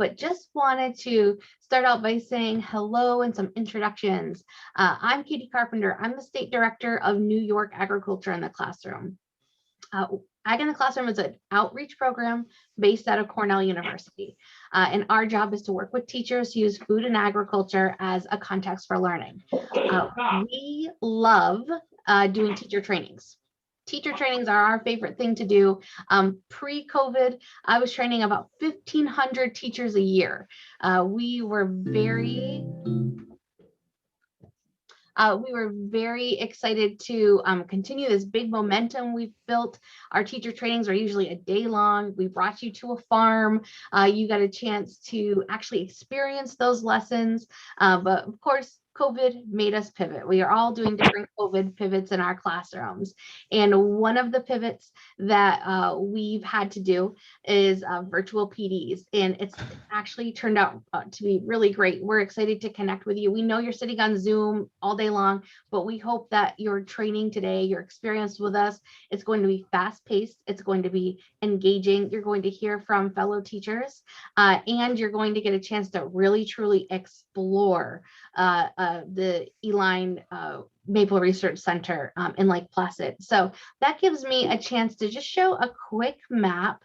but just wanted to start out by saying hello and some introductions. I'm Katie Carpenter. I'm the State Director of New York Agriculture in the Classroom. Ag in the Classroom is an outreach program based out of Cornell University. And our job is to work with teachers to use food and agriculture as a context for learning. We love doing teacher trainings. Teacher trainings are our favorite thing to do. Pre-COVID, I was training about 1,500 teachers a year. We were very excited to continue this big momentum we've built. Our teacher trainings are usually a day long. We brought you to a farm. You got a chance to actually experience those lessons. But of course, COVID made us pivot. We are all doing different COVID pivots in our classrooms. And one of the pivots that we've had to do is virtual PDs. And it's actually turned out to be really great. We're excited to connect with you. We know you're sitting on Zoom all day long, but we hope that your training today, your experience with us, it's going to be fast-paced. It's going to be engaging. You're going to hear from fellow teachers, and you're going to get a chance to really, truly explore the Uihlein Maple Research Center in Lake Placid. So that gives me a chance to just show a quick map.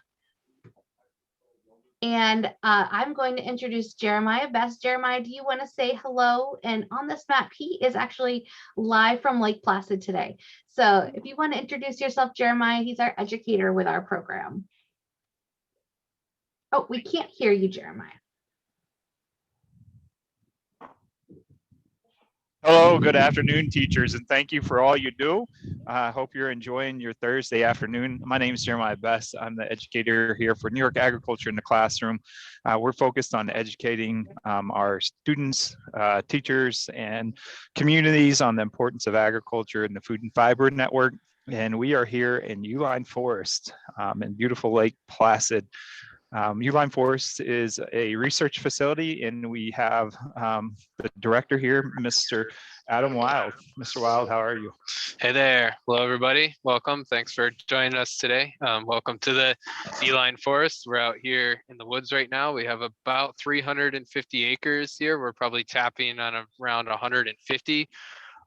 And I'm going to introduce Jeremiah Best. Jeremiah, do you want to say hello? And on this map, he is actually live from Lake Placid today. So if you want to introduce yourself, Jeremiah, he's our educator with our program. Oh, we can't hear you, Jeremiah. Hello, good afternoon, teachers, and thank you for all you do. I hope you're enjoying your Thursday afternoon. My name is Jeremiah Best. I'm the educator here for New York Agriculture in the Classroom. We're focused on educating our students, teachers, and communities on the importance of agriculture and the Food and Fiber Network. And we are here in Uihlein Forest in beautiful Lake Placid. Uihlein Forest is a research facility, and we have the director here, Mr. Adam Wild. Mr. Wild, how are you? Hey there. Hello, everybody. Welcome. Thanks for joining us today. Welcome to the Uihlein Forest. We're out here in the woods right now. We have about 350 acres here. We're probably tapping on around 150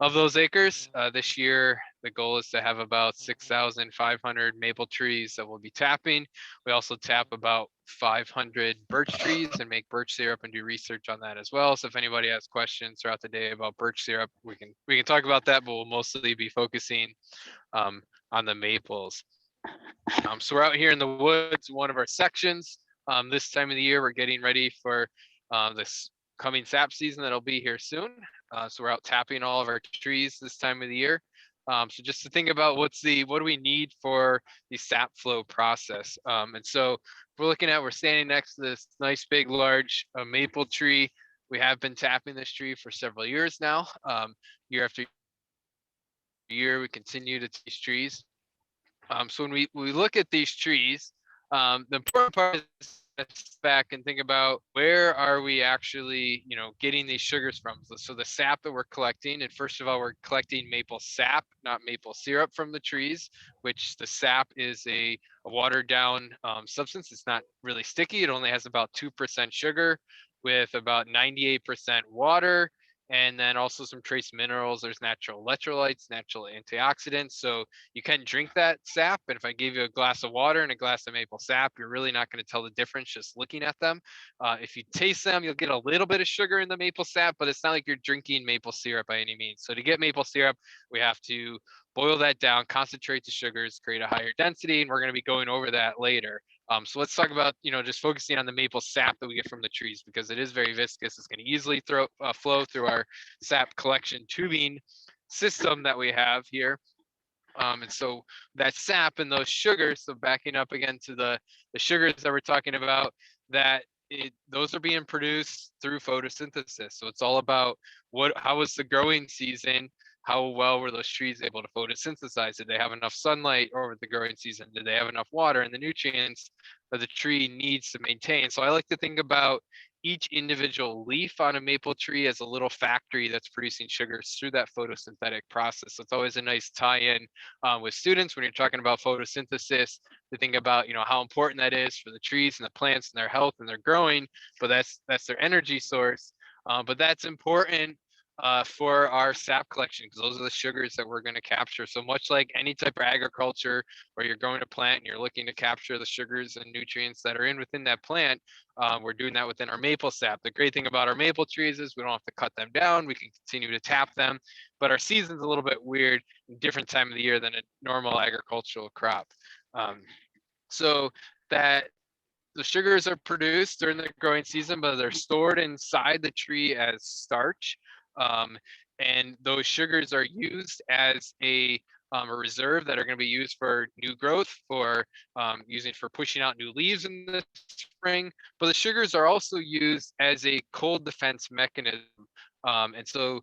of those acres. This year, the goal is to have about 6,500 maple trees that we'll be tapping. We also tap about 500 birch trees and make birch syrup and do research on that as well. So if anybody has questions throughout the day about birch syrup, we can talk about that, but we'll mostly be focusing on the maples. So we're out here in the woods, one of our sections. This time of the year, we're getting ready for this coming sap season that'll be here soon. So we're out tapping all of our trees this time of the year. So just to think about what do we need for the sap flow process. And so we're standing next to this nice big large maple tree. We have been tapping this tree for several years now. Year after year, we continue to tap these trees. So when we look at these trees, the important part is back and think about where are we actually, getting these sugars from. So the sap that we're collecting, and first of all, we're collecting maple sap, not maple syrup from the trees, which the sap is a watered down substance. It's not really sticky. It only has about 2% sugar with about 98% water. And then also some trace minerals. There's natural electrolytes, natural antioxidants. So you can drink that sap. And if I gave you a glass of water and a glass of maple sap, you're really not going to tell the difference just looking at them. If you taste them, you'll get a little bit of sugar in the maple sap, but it's not like you're drinking maple syrup by any means. So to get maple syrup, we have to boil that down, concentrate the sugars, create a higher density. And we're going to be going over that later. So let's talk about, just focusing on the maple sap that we get from the trees, because it is very viscous. It's going to easily flow through our sap collection tubing system that we have here. And so that sap and those sugars, so backing up again to the sugars that we're talking about, those are being produced through photosynthesis. So it's all about how was the growing season? how well were those trees able to photosynthesize? Did they have enough sunlight over the growing season? Did they have enough water and the nutrients that the tree needs to maintain? So I like to think about each individual leaf on a maple tree as a little factory that's producing sugars through that photosynthetic process. So it's always a nice tie-in with students when you're talking about photosynthesis, to think about, you know, how important that is for the trees and the plants and their health and their growing, but that's their energy source. But that's important for our sap collection, because those are the sugars that we're going to capture. So much like any type of agriculture where you're growing a plant and you're looking to capture the sugars and nutrients that are within that plant, we're doing that within our maple sap. The great thing about our maple trees is we don't have to cut them down. We can continue to tap them, but our season's a little bit weird, different time of the year than a normal agricultural crop. So that the sugars are produced during the growing season, but they're stored inside the tree as starch. And those sugars are used as a reserve that are going to be used for new growth, for using for pushing out new leaves in the spring. But the sugars are also used as a cold defense mechanism. And so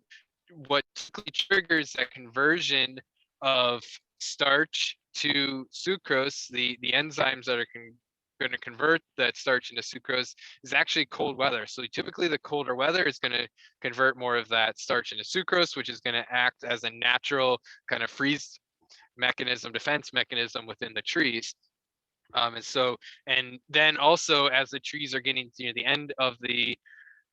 what typically triggers that conversion of starch to sucrose, the enzymes that are going to convert that starch into sucrose, is actually cold weather. So typically the colder weather is going to convert more of that starch into sucrose, which is going to act as a natural kind of freeze mechanism, defense mechanism within the trees. And then also as the trees are getting near the end of the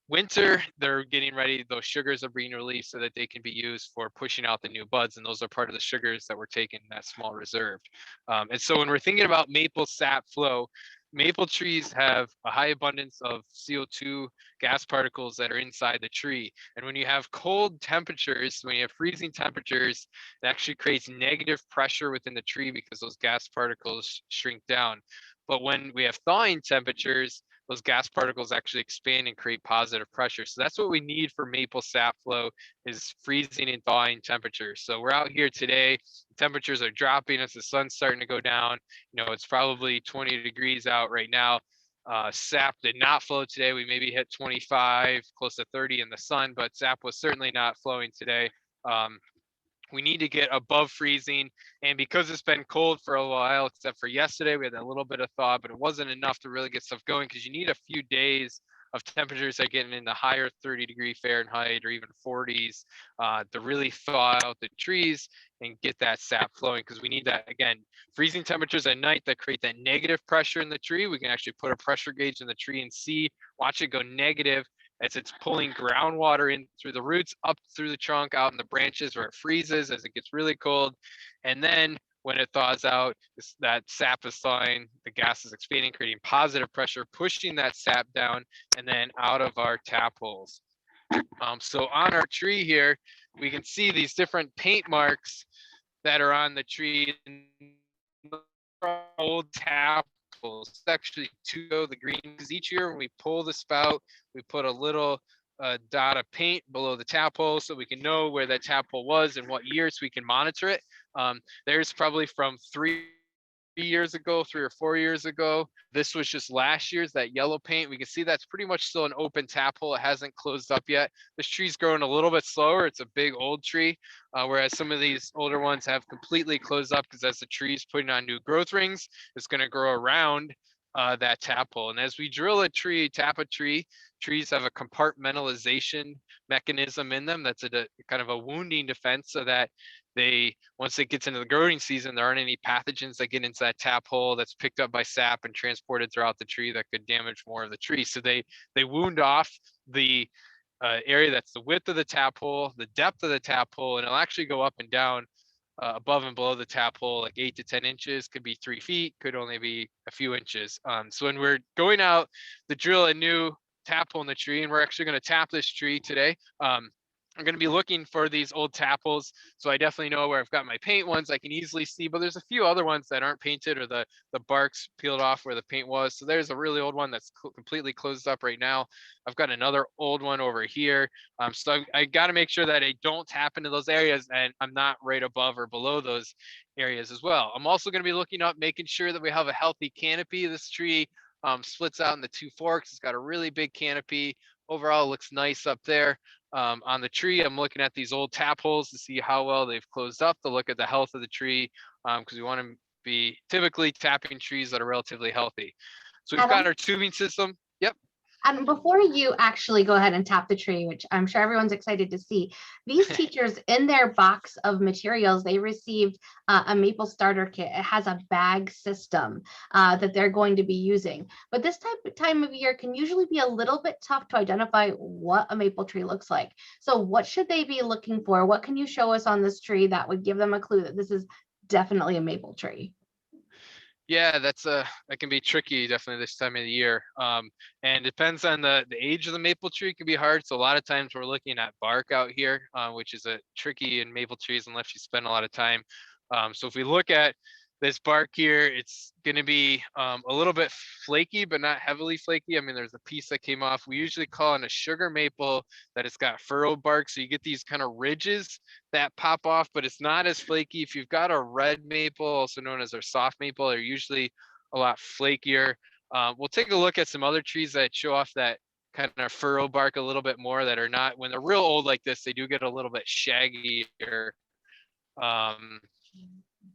winter, they're getting ready, those sugars are being released so that they can be used for pushing out the new buds, and those are part of the sugars that we're taking in that small reserve. And so when we're thinking about maple sap flow, maple trees have a high abundance of CO2 gas particles that are inside the tree. And when you have cold temperatures, when you have freezing temperatures, it actually creates negative pressure within the tree because those gas particles shrink down. But when we have thawing temperatures, those gas particles actually expand and create positive pressure. So that's what we need for maple sap flow, is freezing and thawing temperatures. So we're out here today, temperatures are dropping as the sun's starting to go down. You know, it's probably 20 degrees out right now. Sap did not flow today. We maybe hit 25, close to 30 in the sun, but sap was certainly not flowing today. We need to get above freezing, and because it's been cold for a while, except for yesterday, we had a little bit of thaw, but it wasn't enough to really get stuff going, because you need a few days of temperatures that get in the higher 30-degree Fahrenheit or even 40s to really thaw out the trees and get that sap flowing, because we need that, again, freezing temperatures at night that create that negative pressure in the tree. We can actually put a pressure gauge in the tree and watch it go negative as it's pulling groundwater in through the roots, up through the trunk, out in the branches where it freezes as it gets really cold. And then when it thaws out, that sap is thawing, the gas is expanding, creating positive pressure, pushing that sap down and then out of our tap holes. So on our tree here, we can see these different paint marks that are on the tree. Old tap holes. It's actually two, the green, because each year when we pull the spout, we put a little dot of paint below the tap hole so we can know where that tap hole was and what year, so we can monitor it. There's probably from 3 years ago, 3 or 4 years ago. This was just last year's, that yellow paint. We can see that's pretty much still an open tap hole. It hasn't closed up yet. This tree's growing a little bit slower. It's a big old tree, whereas some of these older ones have completely closed up, because as the tree's putting on new growth rings, it's going to grow around that tap hole. And as we drill a tree, tap a tree, trees have a compartmentalization mechanism in them that's a kind of a wounding defense, so that once it gets into the growing season, there aren't any pathogens that get into that tap hole that's picked up by sap and transported throughout the tree that could damage more of the tree. So they wound off the area that's the width of the tap hole, the depth of the tap hole, and it'll actually go up and down above and below the tap hole, like 8 to 10 inches, could be 3 feet, could only be a few inches. So when we're going out to drill a new tap hole in the tree, and we're actually going to tap this tree today, I'm going to be looking for these old tap holes. So I definitely know where I've got my paint ones I can easily see, but there's a few other ones that aren't painted, or the bark's peeled off where the paint was. So there's a really old one that's completely closed up right now. I've got another old one over here. So I got to make sure that I don't tap into those areas, and I'm not right above or below those areas as well. I'm also going to be looking up, making sure that we have a healthy canopy. This tree splits out into 2 forks. It's got a really big canopy. Overall, it looks nice up there. on the tree. I'm looking at these old tap holes to see how well they've closed up, to look at the health of the tree, because we want to be typically tapping trees that are relatively healthy. So we've got Adam? our tubing system. Yep. And before you actually go ahead and tap the tree, which I'm sure everyone's excited to see, these teachers in their box of materials, they received a maple starter kit. It has a bag system that they're going to be using. But this time of year can usually be a little bit tough to identify what a maple tree looks like. So what should they be looking for? What can you show us on this tree that would give them a clue that this is definitely a maple tree? Yeah, that can be tricky definitely this time of the year. And depends on the age of the maple tree. It can be hard. So a lot of times we're looking at bark out here, which is a tricky in maple trees unless you spend a lot of time. So if we look at this bark here, it's going to be a little bit flaky, but not heavily flaky. I mean, there's a piece that came off. We usually call it a sugar maple that it's got furrowed bark. So you get these kind of ridges that pop off, but it's not as flaky. If you've got a red maple, also known as our soft maple, they're usually a lot flakier. We'll take a look at some other trees that show off that kind of furrow bark a little bit more, that are not, when they're real old like this, they do get a little bit shaggier.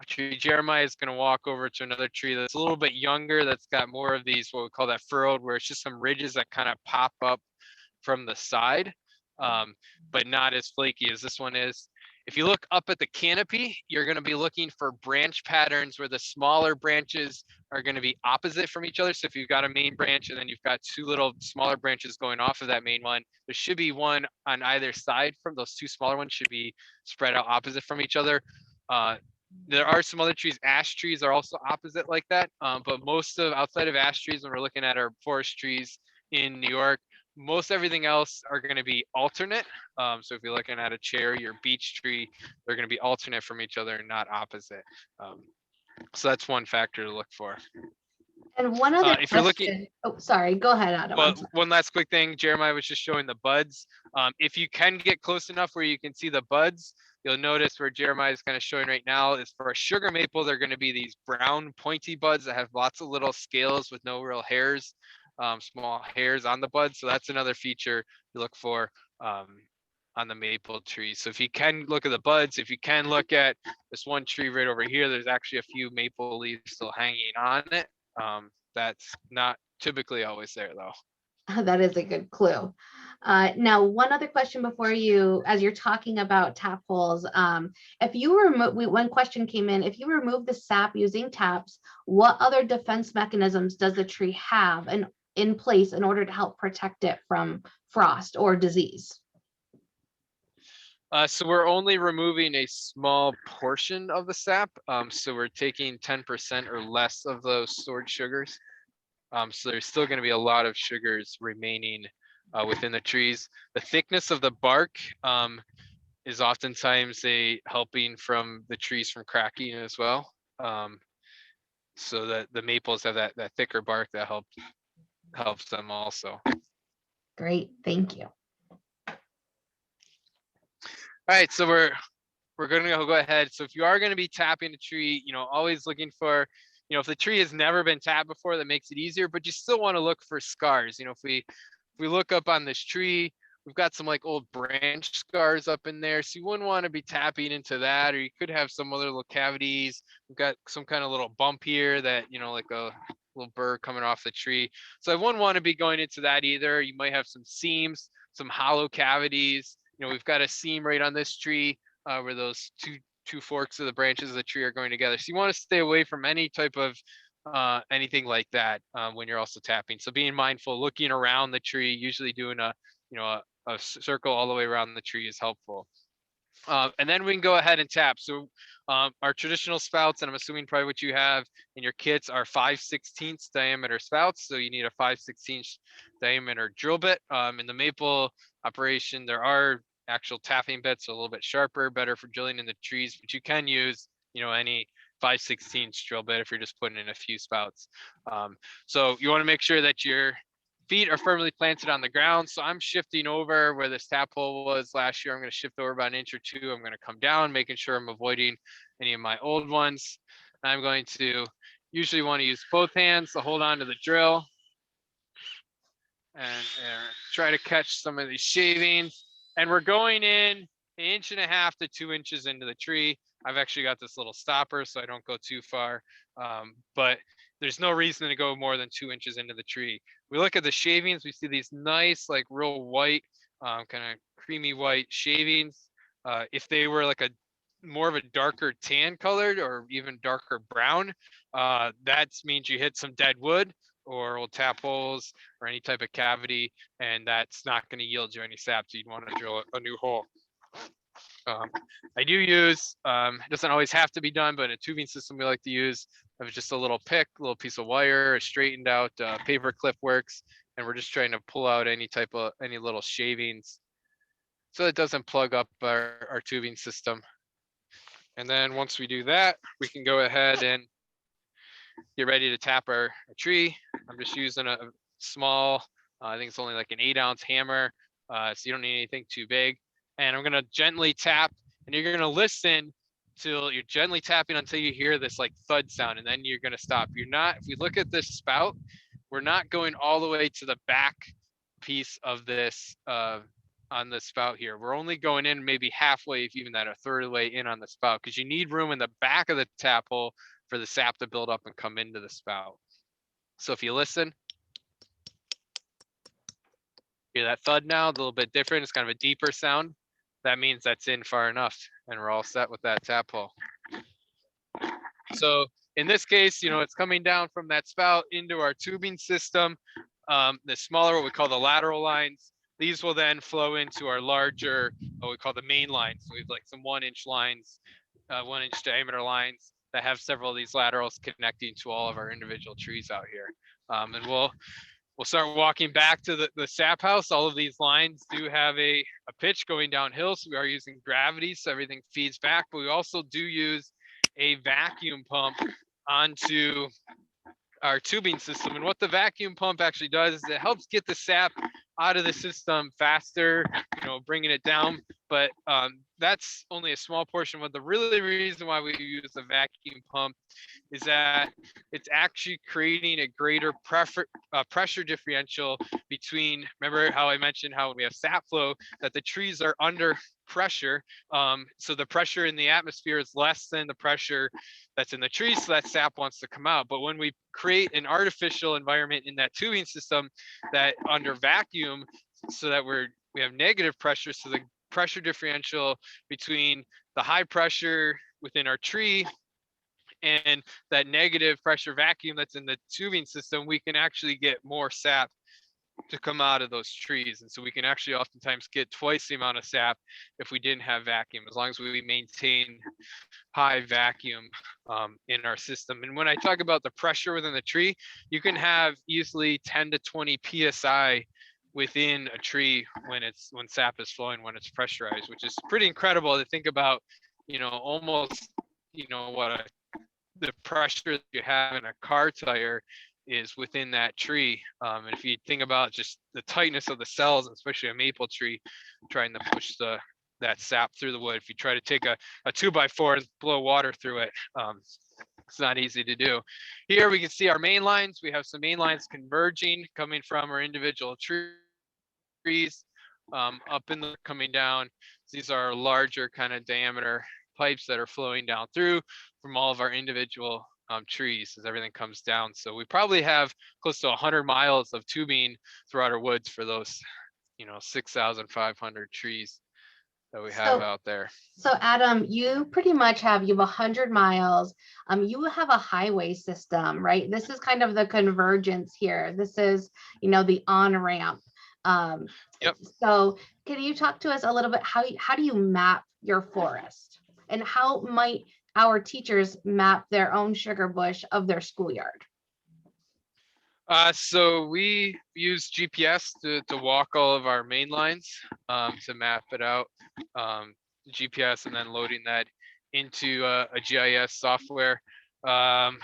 Tree Jeremiah is going to walk over to another tree that's a little bit younger, that's got more of these, what we call that furrowed, where it's just some ridges that kind of pop up from the side, but not as flaky as this one is. If you look up at the canopy, you're going to be looking for branch patterns where the smaller branches are going to be opposite from each other. So if you've got a main branch and then you've got two little smaller branches going off of that main one, there should be one on either side from those two smaller ones, should be spread out opposite from each other. There are some other trees, ash trees are also opposite like that, but most of, outside of ash trees, when we're looking at our forest trees in New York, most everything else are going to be alternate. So if you're looking at a cherry or beech tree, they're going to be alternate from each other and not opposite. So that's one factor to look for. And one other if you're looking, question. Oh, sorry. Go ahead, Adam. well, one last quick thing. Jeremiah was just showing the buds. If you can get close enough where you can see the buds, you'll notice where Jeremiah is kind of showing right now is for a sugar maple, they're going to be these brown pointy buds that have lots of little scales with no real hairs, small hairs on the buds. So that's another feature to look for on the maple tree. So if you can look at the buds, if you can look at this one tree right over here, there's actually a few maple leaves still hanging on it. That's not typically always there though. That is a good clue. Now, one other question before you, as you're talking about tap holes, if you remove, one question came in, if you remove the sap using taps, what other defense mechanisms does the tree have in place in order to help protect it from frost or disease? So we're only removing a small portion of the sap. So we're taking 10% or less of those stored sugars. So there's still going to be a lot of sugars remaining within the trees. The thickness of the bark is oftentimes a helping from the trees from cracking as well. So that the maples have that thicker bark that helps them also. Great, thank you. All right, so we're going to go ahead. So if you are going to be tapping a tree, always looking for, if the tree has never been tapped before, that makes it easier, but you still want to look for scars. If we look up on this tree, we've got some like old branch scars up in there. So you wouldn't want to be tapping into that, or you could have some other little cavities. We've got some kind of little bump here that, like a little burr coming off the tree. So I wouldn't want to be going into that either. You might have some seams, some hollow cavities. We've got a seam right on this tree where those two forks of the branches of the tree are going together. So you want to stay away from any type of anything like that when you're also tapping. So being mindful, looking around the tree, usually doing a circle all the way around the tree is helpful. And then we can go ahead and tap. So our traditional spouts, and I'm assuming probably what you have in your kits, are 5/16 diameter spouts. So you need a 5/16 diameter drill bit. In the maple operation, there are actual tapping bits, a little bit sharper, better for drilling in the trees, but you can use, any 5/16 drill bit if you're just putting in a few spouts. So you want to make sure that your feet are firmly planted on the ground. So I'm shifting over where this tap hole was last year. I'm going to shift over about an inch or two. I'm going to come down, making sure I'm avoiding any of my old ones. I'm going to usually want to use both hands to hold on to the drill and try to catch some of these shavings. And we're going in 1.5 to 2 inches into the tree. I've actually got this little stopper so I don't go too far, but there's no reason to go more than 2 inches into the tree. We look at the shavings, we see these nice, like real white, kind of creamy white shavings. If they were like a more of a darker tan colored or even darker brown, that means you hit some dead wood or old tap holes or any type of cavity, and that's not going to yield you any sap, so you'd want to drill a new hole. I do use, it doesn't always have to be done, but in a tubing system we like to use of just a little pick, a little piece of wire, a straightened out paper clip works, and we're just trying to pull out any little shavings so it doesn't plug up our tubing system. And then once we do that, we can go ahead and get ready to tap our tree. I'm just using a small, I think it's only like an 8-ounce hammer, so you don't need anything too big. And I'm gonna gently tap, and you're gonna listen till you're gently tapping until you hear this like thud sound, and then you're gonna stop. You're not, if we look at this spout, we're not going all the way to the back piece of this on the spout here. We're only going in maybe halfway, if even that, a third of the way in on the spout, because you need room in the back of the tap hole for the sap to build up and come into the spout. So if you listen, hear that thud now, a little bit different. It's kind of a deeper sound. That means that's in far enough, and we're all set with that tap hole. So in this case, it's coming down from that spout into our tubing system. The smaller, what we call the lateral lines, these will then flow into our larger, what we call the main lines. So we have like some 1-inch lines, 1-inch diameter lines that have several of these laterals connecting to all of our individual trees out here. And we'll start walking back to the sap house. All of these lines do have a pitch going downhill, so we are using gravity, so everything feeds back, but we also do use a vacuum pump onto our tubing system. And what the vacuum pump actually does is it helps get the sap out of the system faster, bringing it down. But that's only a small portion. But the really reason why we use a vacuum pump is that it's actually creating a greater pressure differential between, remember how I mentioned how when we have sap flow, that the trees are under pressure. So the pressure in the atmosphere is less than the pressure that's in the trees, so that sap wants to come out. But when we create an artificial environment in that tubing system that under vacuum, so that we have negative pressure, so the pressure differential between the high pressure within our tree and that negative pressure vacuum that's in the tubing system, we can actually get more sap to come out of those trees. And so we can actually oftentimes get twice the amount of sap if we didn't have vacuum, as long as we maintain high vacuum in our system. And when I talk about the pressure within the tree, you can have easily 10 to 20 PSI within a tree when sap is flowing, when it's pressurized, which is pretty incredible to think about, almost, the pressure that you have in a car tire is within that tree. And if you think about just the tightness of the cells, especially a maple tree, trying to push that sap through the wood, if you try to take a 2x4 and blow water through it, it's not easy to do. Here we can see our main lines. We have some main lines converging, coming from our individual trees, up in the coming down. These are larger kind of diameter pipes that are flowing down through from all of our individual trees as everything comes down. So we probably have close to 100 miles of tubing throughout our woods for those, 6,500 trees that we have out there. So Adam, you pretty much have 100 miles. You have a highway system, right? This is kind of the convergence here. This is, the on-ramp. Yep. So can you talk to us a little bit, how do you map your forest, and how might our teachers map their own sugar bush of their schoolyard? So we use GPS to walk all of our main lines, to map it out, GPS, and then loading that into a GIS software. Trying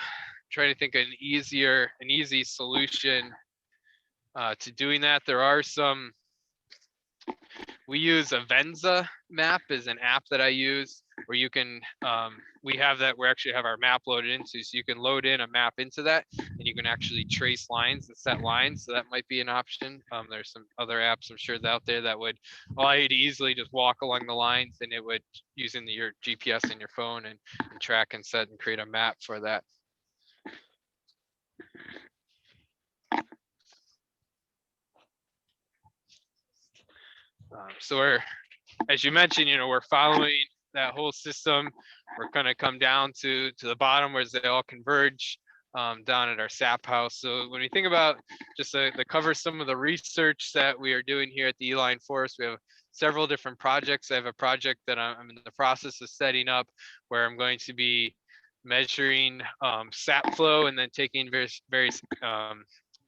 to think an easy solution to doing that. There are some we use a Venza map is an app that I use where you can, we actually have our map loaded into, so you can load in a map into that and you can actually trace lines and set lines. So that might be an option. There's some other apps I'm sure out there that would allow you to easily just walk along the lines, and it would, using your GPS in your phone and track and set and create a map for that. So we're, as you mentioned, we're following that whole system. We're going to come down to the bottom where they all converge down at our SAP house. So when we think about just to cover some of the research that we are doing here at the Uihlein Forest, we have several different projects. I have a project that I'm in the process of setting up where I'm going to be measuring sap flow and then taking various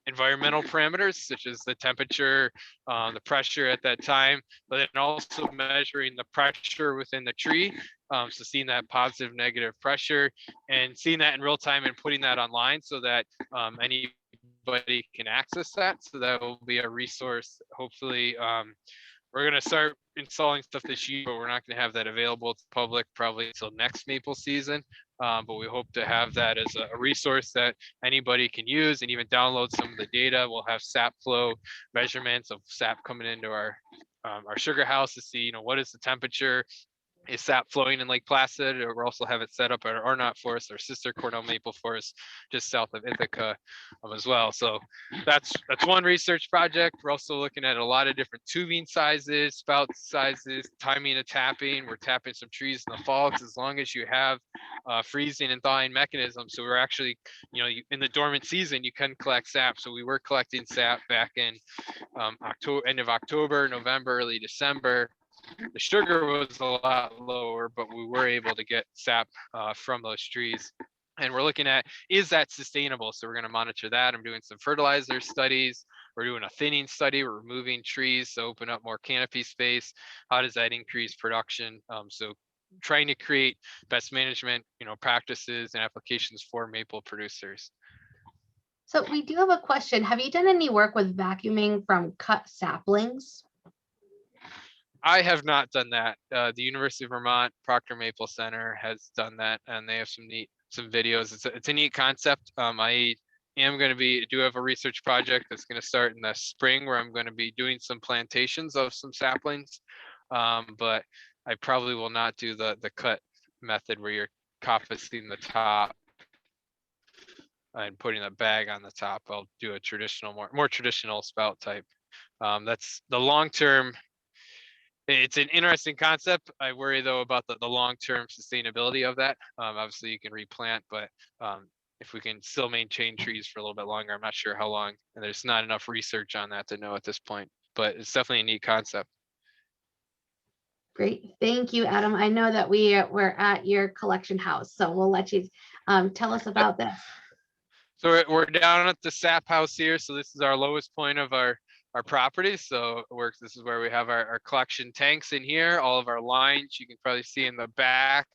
environmental parameters such as the temperature, the pressure at that time, but then also measuring the pressure within the tree. So seeing that positive, negative pressure and seeing that in real time and putting that online so that anybody can access that. So that will be a resource. Hopefully, we're going to start installing stuff this year, but we're not going to have that available to the public probably until next maple season. But we hope to have that as a resource that anybody can use and even download some of the data. We'll have sap flow measurements of sap coming into our sugar house to see, what is the temperature, is sap flowing in Lake Placid, or we also have it set up at our Arnott Forest, our sister Cornell Maple Forest, just south of Ithaca as well. So that's one research project. We're also looking at a lot of different tubing sizes, spout sizes, timing of tapping. We're tapping some trees in the fall because as long as you have freezing and thawing mechanisms, so we're actually, in the dormant season, you can collect sap. So we were collecting sap back in end of October, November, early December. The sugar was a lot lower, but we were able to get sap from those trees. And we're looking at, is that sustainable? So we're going to monitor that. I'm doing some fertilizer studies. We're doing a thinning study. We're removing trees to open up more canopy space. How does that increase production? So trying to create best management, practices and applications for maple producers. So we do have a question. Have you done any work with vacuuming from cut saplings? I have not done that. The University of Vermont Proctor Maple Center has done that, and they have some videos. It's a neat concept. I am going to do have a research project that's going to start in the spring where I'm going to be doing some plantations of some saplings, but I probably will not do the cut method where you're coppicing the top and putting a bag on the top. I'll do a traditional, more traditional spout type. That's the long-term. It's an interesting concept. I worry though about the long-term sustainability of that. Obviously you can replant, but if we can still maintain trees for a little bit longer, I'm not sure how long, and there's not enough research on that to know at this point, but it's definitely a neat concept. Great, thank you, Adam. I know that we're at your collection house, so we'll let you tell us about this. So we're down at the sap house here. So this is our lowest point of our property. So this is where we have our collection tanks in here, all of our lines. You can probably see in the back,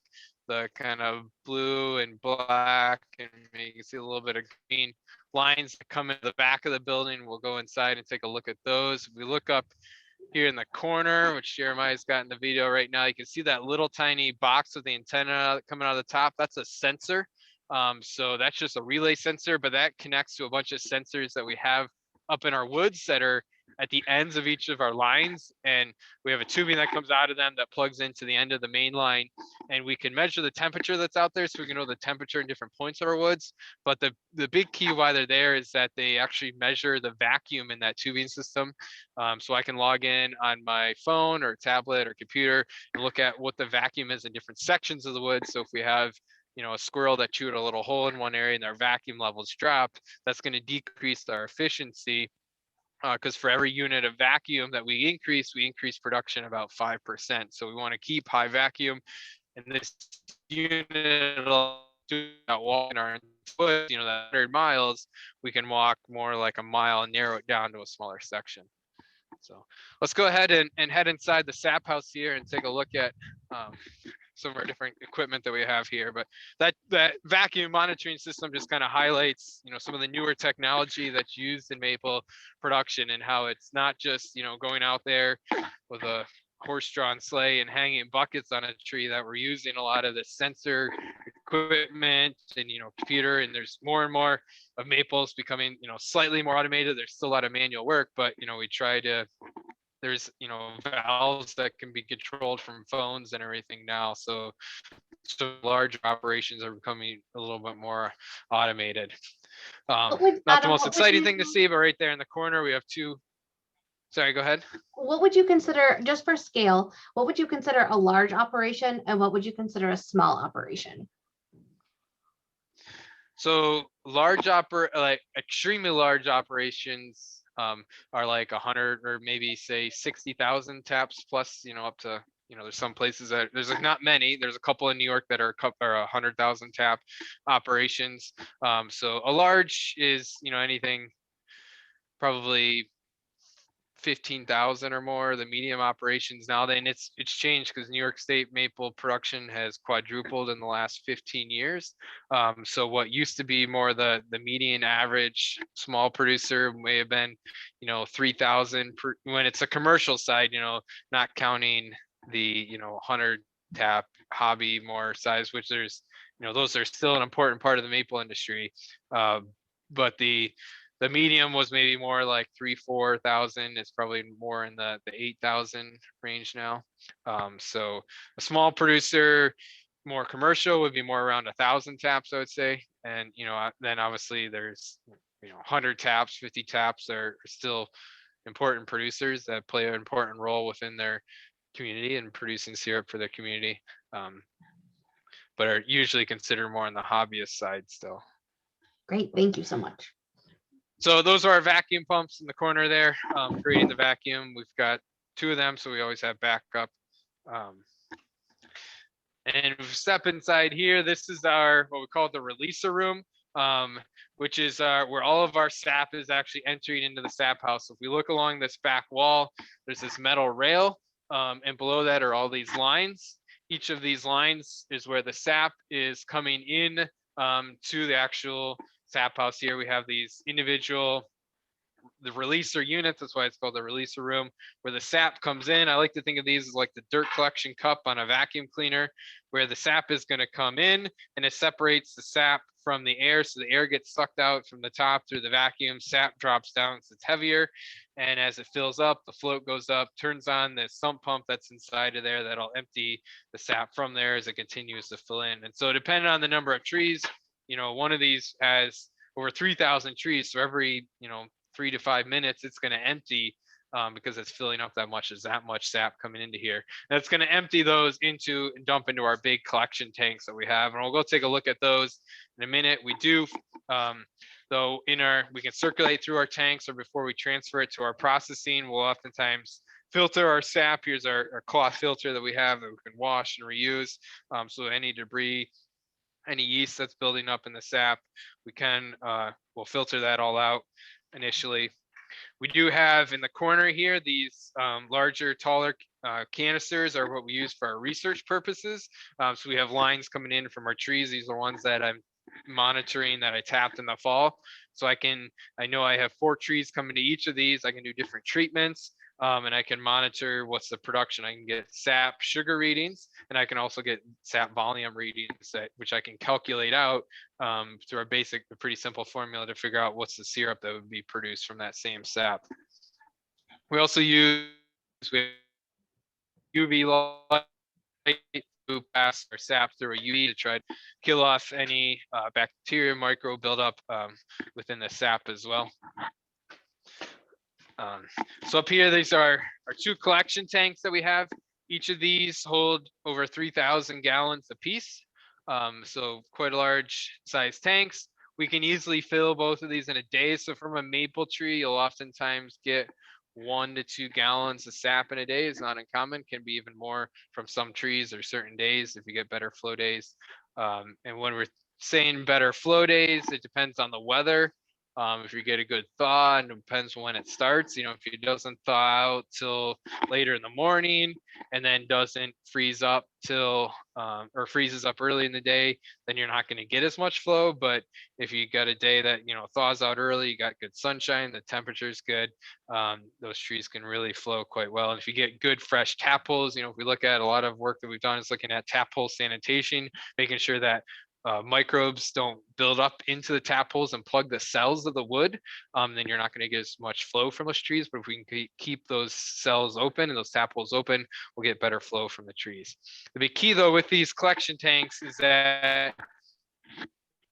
the kind of blue and black, and you can see a little bit of green lines that come into the back of the building. We'll go inside and take a look at those. If we look up here in the corner, which Jeremiah's got in the video right now, you can see that little tiny box with the antenna coming out of the top. That's a sensor. So that's just a relay sensor, but that connects to a bunch of sensors that we have up in our woods that are at the ends of each of our lines. And we have a tubing that comes out of them that plugs into the end of the main line. And we can measure the temperature that's out there, so we can know the temperature in different points of our woods. But the big key why they're there is that they actually measure the vacuum in that tubing system. So I can log in on my phone or tablet or computer and look at what the vacuum is in different sections of the woods. So if we have a squirrel that chewed a little hole in one area and their vacuum levels dropped, that's going to decrease our efficiency, because for every unit of vacuum that we increase production about 5%. So we want to keep high vacuum, and this unit will do that walk in our woods, that 100 miles, we can walk more like a mile and narrow it down to a smaller section. So let's go ahead and head inside the sap house here and take a look at some of our different equipment that we have here. But that vacuum monitoring system just kind of highlights, some of the newer technology that's used in maple production, and how it's not just, going out there with a horse-drawn sleigh and hanging buckets on a tree, that we're using a lot of the sensor equipment and, computer, and there's more and more of maples becoming, slightly more automated. There's still a lot of manual work, but, we try to, there's, valves that can be controlled from phones and everything now. So large operations are becoming a little bit more automated. Not the most exciting thing to see, but right there in the corner, we have two. Sorry, go ahead. What would you consider, just for scale, what would you consider a large operation and what would you consider a small operation? So like extremely large operations are like 100 or maybe say 60,000 taps plus, up to, there's some places that there's like not many. There's a couple in New York that are 100,000 tap operations. So a large is, anything probably 15,000 or more. The medium operations now, then it's changed because New York State maple production has quadrupled in the last 15 years. So what used to be more the median average small producer may have been, 3,000 per, when it's a commercial side, not counting the 100 tap hobby more size, which there's, those are still an important part of the maple industry. But the medium was maybe more like 3,000-4,000. It's probably more in the 8,000 range now. So a small producer, more commercial, would be more around 1,000 taps, I would say. And then obviously there's 100 taps, 50 taps are still important producers that play an important role within their community and producing syrup for their community, but are usually considered more on the hobbyist side still. Great, thank you so much. So those are our vacuum pumps in the corner there, creating the vacuum. We've got 2 of them, so we always have backup. And if we step inside here, this is our, what we call the releaser room, which is where all of our sap is actually entering into the sap house. So if we look along this back wall, there's this metal rail, and below that are all these lines. Each of these lines is where the sap is coming in to the actual sap house. Here we have these individual, the releaser units, that's why it's called the releaser room, where the sap comes in. I like to think of these as like the dirt collection cup on a vacuum cleaner, where the sap is going to come in and it separates the sap from the air. So the air gets sucked out from the top through the vacuum, sap drops down because it's heavier. And as it fills up, the float goes up, turns on the sump pump that's inside of there that'll empty the sap from there as it continues to fill in. And so depending on the number of trees, one of these has over 3,000 trees. So every, 3 to 5 minutes, it's going to empty because it's filling up that much. There's that much sap coming into here. And it's going to empty those into and dump into our big collection tanks that we have. And we'll go take a look at those in a minute. We do, though, we can circulate through our tanks, or before we transfer it to our processing, we'll oftentimes filter our sap. Here's our cloth filter that we have that we can wash and reuse. So any debris, any yeast that's building up in the sap, we'll filter that all out initially. We do have in the corner here these larger, taller canisters are what we use for our research purposes. So we have lines coming in from our trees. These are ones that I'm monitoring that I tapped in the fall. So I know I have 4 trees coming to each of these. I can do different treatments. And I can monitor what's the production. I can get sap sugar readings, and I can also get sap volume readings, which I can calculate out through our pretty simple formula to figure out what's the syrup that would be produced from that same sap. We also use UV light to pass our sap through a UV to try to kill off any bacteria, micro buildup within the sap as well. So up here, these are our 2 collection tanks that we have. Each of these hold over 3,000 gallons apiece. So quite a large size tanks. We can easily fill both of these in a day. So from a maple tree, you'll oftentimes get 1 to 2 gallons of sap in a day. Is not uncommon, can be even more from some trees or certain days if you get better flow days. And when we're saying better flow days, it depends on the weather. If you get a good thaw, and it depends when it starts, if it doesn't thaw out till later in the morning and then doesn't freeze up till or freezes up early in the day, then you're not going to get as much flow. But if you got a day that thaws out early, you got good sunshine, the temperature's good, those trees can really flow quite well. And if you get good fresh tap holes, if we look at a lot of work that we've done is looking at tap hole sanitation, making sure that microbes don't build up into the tap holes and plug the cells of the wood, then you're not going to get as much flow from those trees. But if we can keep those cells open and those tap holes open, we'll get better flow from the trees. The big key though with these collection tanks is that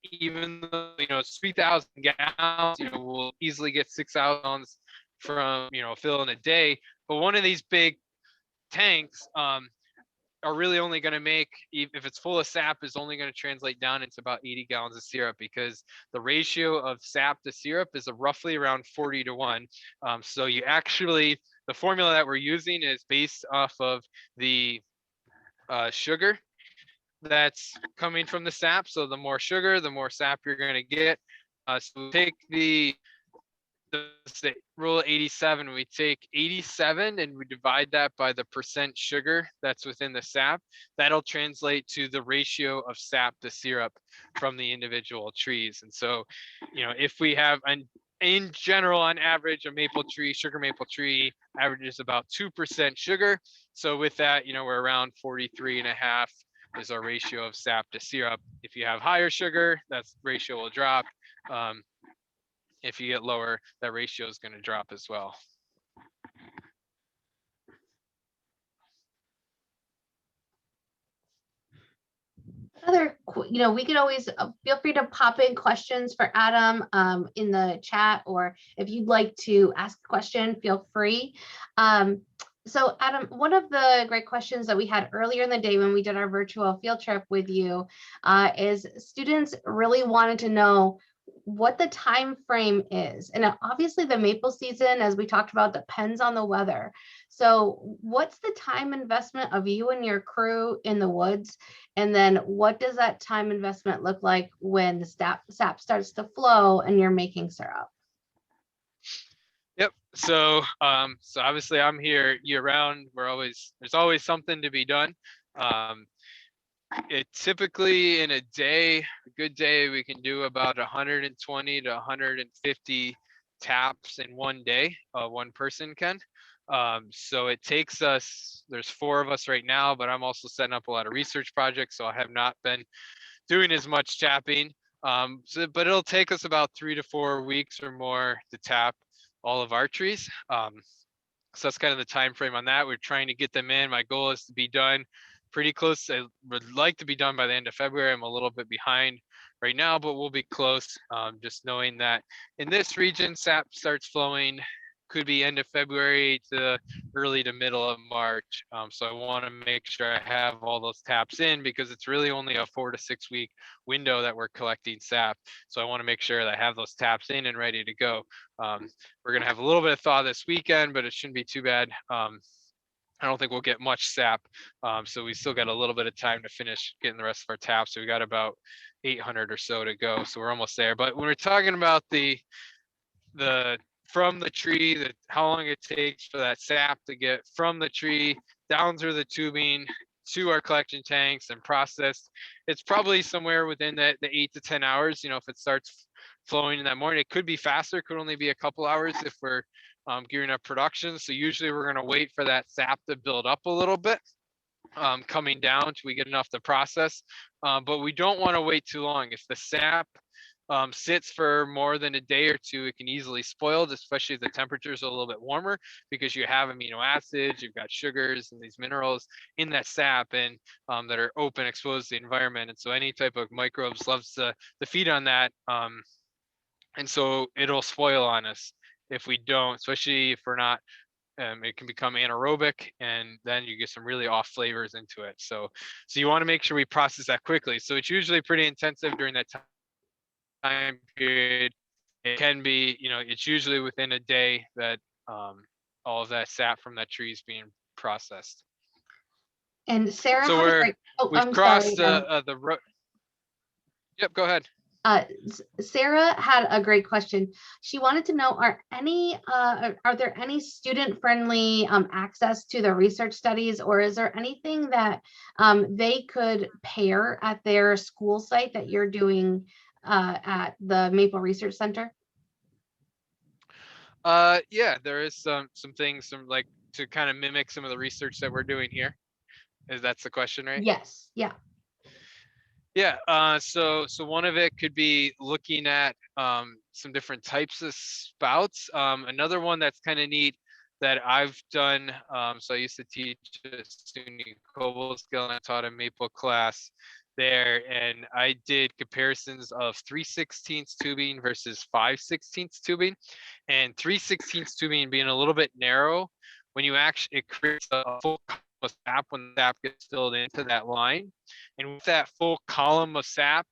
even though it's 3,000 gallons, we'll easily get 6,000 gallons from fill in a day. But one of these big tanks are really only going to make, if it's full of sap, is only going to translate down into about 80 gallons of syrup, because the ratio of sap to syrup is roughly around 40-1. So you actually, the formula that we're using is based off of the sugar that's coming from the sap. So the more sugar, the more sap you're going to get. So take the rule 87, we take 87 and we divide that by the percent sugar that's within the sap. That'll translate to the ratio of sap to syrup from the individual trees. And so, if we have in general, on average, a sugar maple tree averages about 2% sugar. So with that, we're around 43.5 is our ratio of sap to syrup. If you have higher sugar, that ratio will drop. If you get lower, that ratio is going to drop as well. We could always feel free to pop in questions for Adam in the chat, or if you'd like to ask a question, feel free. So Adam, one of the great questions that we had earlier in the day when we did our virtual field trip with you is students really wanted to know what the time frame is. And obviously the maple season, as we talked about, depends on the weather. So what's the time investment of you and your crew in the woods? And then what does that time investment look like when the sap starts to flow and you're making syrup? Yep. So obviously I'm here year round. There's always something to be done. It typically in a good day, we can do about 120 to 150 taps in one day. One person can. So it takes us, there's 4 of us right now, but I'm also setting up a lot of research projects. So I have not been doing as much tapping. But it'll take us about 3 to 4 weeks or more to tap all of our trees. So that's kind of the time frame on that. We're trying to get them in. My goal is to be done pretty close. I would like to be done by the end of February. I'm a little bit behind right now, but we'll be close. Just knowing that in this region, sap starts flowing, could be end of February to early to middle of March. So I want to make sure I have all those taps in, because it's really only a 4 to 6 week window that we're collecting sap. So I want to make sure that I have those taps in and ready to go. We're going to have a little bit of thaw this weekend, but it shouldn't be too bad. I don't think we'll get much sap. So we still got a little bit of time to finish getting the rest of our taps. So we got about 800 or so to go. So we're almost there. But when we're talking about the from the tree, how long it takes for that sap to get from the tree down through the tubing to our collection tanks and processed, it's probably somewhere within the 8 to 10 hours. If it starts flowing in that morning, it could be faster, could only be a couple hours if we're gearing up production. So usually we're going to wait for that sap to build up a little bit coming down till we get enough to process. But we don't want to wait too long. If the sap sits for more than a day or two, it can easily spoil, especially if the temperatures are a little bit warmer, because you have amino acids, you've got sugars and these minerals in that sap, and that are open, exposed to the environment. And so any type of microbes loves to feed on that. And so it'll spoil on us if we don't, especially if we're not, it can become anaerobic, and then you get some really off flavors into it. So you want to make sure we process that quickly. So it's usually pretty intensive during that time period. It can be, it's usually within a day that all of that sap from that tree is being processed. And Sarah, so we've I'm crossed sorry. the road. Yep, go ahead. Sarah had a great question. She wanted to know, are there any student-friendly access to the research studies, or is there anything that they could pair at their school site that you're doing at the Maple Research Center? Yeah, there is some things, some like to kind of mimic some of the research that we're doing here. Is that's the question, right? Yes. Yeah. Yeah, so one of it could be looking at some different types of spouts. Another one that's kind of neat that I've done. So I used to teach a SUNY Cobble skill, and I taught a Maple class there, and I did comparisons of 3/16 tubing versus 5/16 tubing, and 3/16 tubing being a little bit narrow. When you actually, it creates a full sap when the sap gets filled into that line. And with that full column of sap,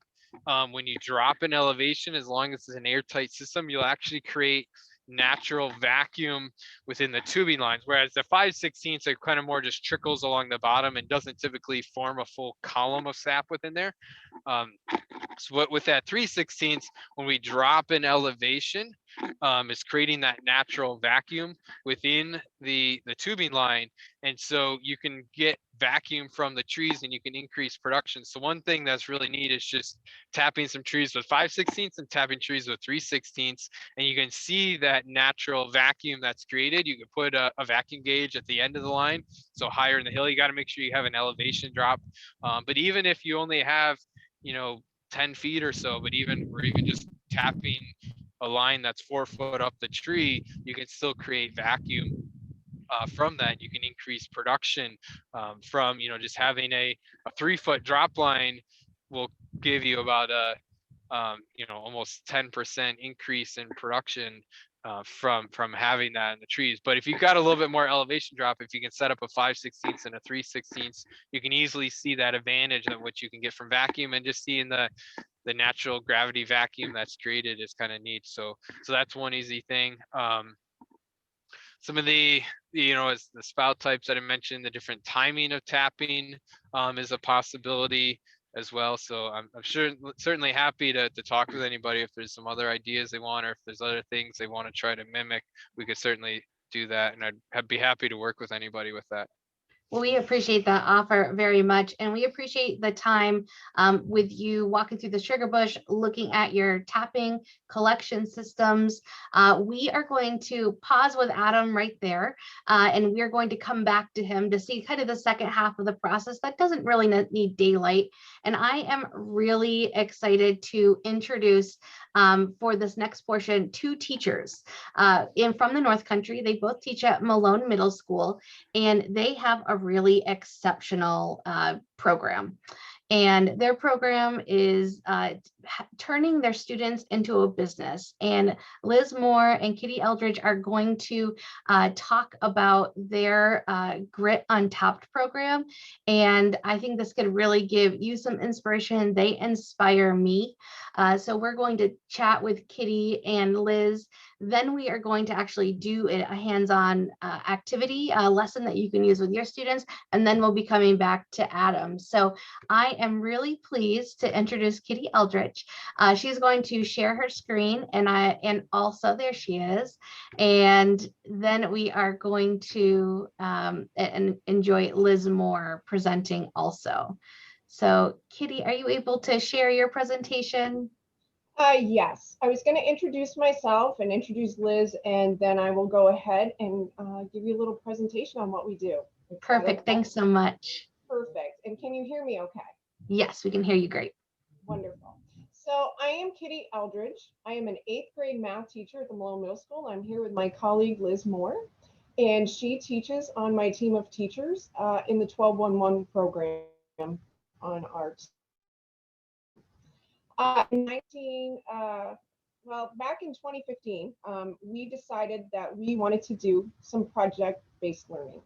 when you drop an elevation, as long as it's an airtight system, you'll actually create natural vacuum within the tubing lines. Whereas the 5/16, it kind of more just trickles along the bottom and doesn't typically form a full column of sap within there. So what, with that 3/16, when we drop an elevation, is creating that natural vacuum within the tubing line. And so you can get vacuum from the trees and you can increase production. So one thing that's really neat is just tapping some trees with 5/16 and tapping trees with 3/16, and you can see that natural vacuum that's created. You can put a vacuum gauge at the end of the line. So higher in the hill, you got to make sure you have an elevation drop. But even if you only have, 10 feet or so, or even just tapping a line that's 4 foot up the tree, you can still create vacuum from that. You can increase production from, just having a 3 foot drop line will give you about a, almost 10% increase in production from having that in the trees. But if you've got a little bit more elevation drop, if you can set up a 5/16 and a 3/16, you can easily see that advantage of what you can get from vacuum, and just seeing the natural gravity vacuum that's created is kind of neat. So that's one easy thing. Some of the, as the spout types that I mentioned, the different timing of tapping is a possibility as well. So I'm sure certainly happy to talk with anybody if there's some other ideas they want, or if there's other things they want to try to mimic. We could certainly do that, and I'd be happy to work with anybody with that. Well, we appreciate that offer very much, and we appreciate the time with you walking through the sugar bush, looking at your tapping collection systems. We are going to pause with Adam right there, and we're going to come back to him to see kind of the second half of the process that doesn't really need daylight. And I am really excited to introduce for this next portion 2 teachers from the North Country. They both teach at Malone Middle School, and they have a really exceptional program. And their program is turning their students into a business. And Liz Moore and Kitty Eldridge are going to talk about their Grit Untapped program. And I think this could really give you some inspiration. They inspire me. So we're going to chat with Kitty and Liz. Then we are going to actually do a hands-on activity, a lesson that you can use with your students. And then we'll be coming back to Adam. So I am really pleased to introduce Kitty Eldridge. She's going to share her screen, and also there she is. And then we are going to enjoy Liz Moore presenting also. So Kitty, are you able to share your presentation? Yes, I was going to introduce myself and introduce Liz, and then I will go ahead and give you a little presentation on what we do. Perfect. Thanks so much. Perfect. And can you hear me okay? Yes, we can hear you great. Wonderful. So I am Kitty Eldridge. I am an 8th grade math teacher at the Malone Middle School. I'm here with my colleague Liz Moore, and she teaches on my team of teachers in the 1211 program on arts. Back in 2015, we decided that we wanted to do some project-based learning.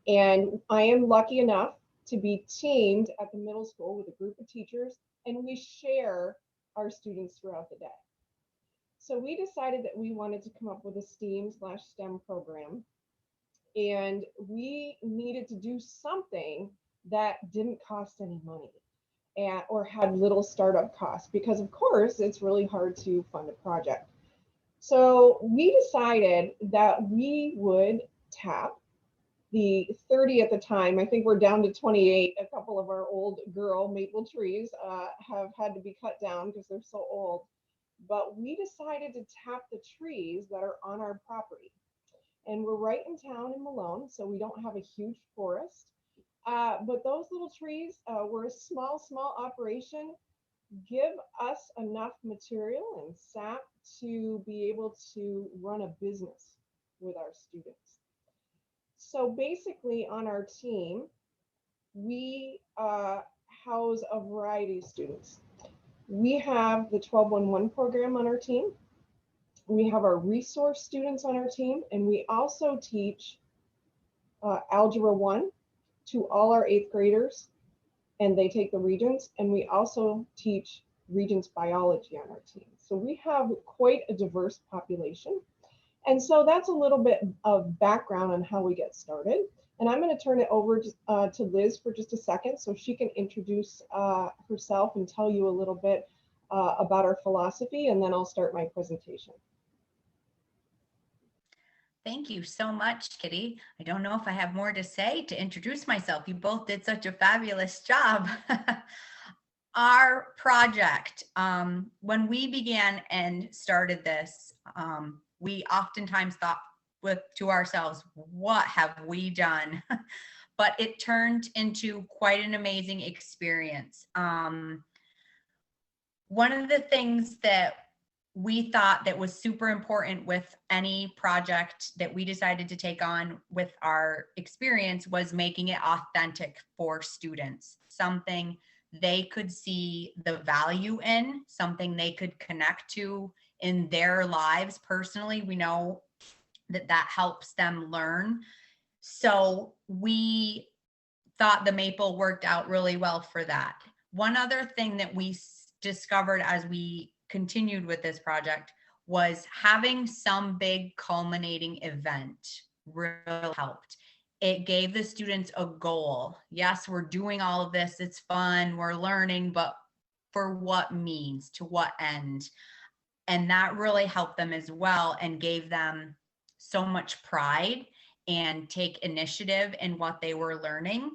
And I am lucky enough to be teamed at the middle school with a group of teachers, and we share our students throughout the day. So we decided that we wanted to come up with a STEAM/STEM program, and we needed to do something that didn't cost any money. or had little startup costs, because of course it's really hard to fund a project. So we decided that we would tap the 30 at the time. I think we're down to 28. A couple of our old girl maple trees have had to be cut down because they're so old. But we decided to tap the trees that are on our property. And we're right in town in Malone, so we don't have a huge forest. But those little trees were a small operation, give us enough material and sap to be able to run a business with our students. So basically on our team, we house a variety of students. We have the 1211 program on our team. We have our resource students on our team, and we also teach Algebra 1 to all our 8th graders, and they take the Regents, and we also teach Regents biology on our team. So we have quite a diverse population. And so that's a little bit of background on how we get started. And I'm going to turn it over to Liz for just a second so she can introduce herself and tell you a little bit about our philosophy, and then I'll start my presentation. Thank you so much, Kitty. I don't know if I have more to say to introduce myself. You both did such a fabulous job. Our project, when we began and started this, we oftentimes thought to ourselves, what have we done? But it turned into quite an amazing experience. One of the things that we thought that was super important with any project that we decided to take on with our experience was making it authentic for students, something they could see the value in, something they could connect to in their lives personally. We know that that helps them learn. So we thought the maple worked out really well for that. One other thing that we discovered as we continued with this project was having some big culminating event really helped. It gave the students a goal. Yes, we're doing all of this. It's fun. We're learning, but for what means, to what end? And that really helped them as well and gave them so much pride and take initiative in what they were learning.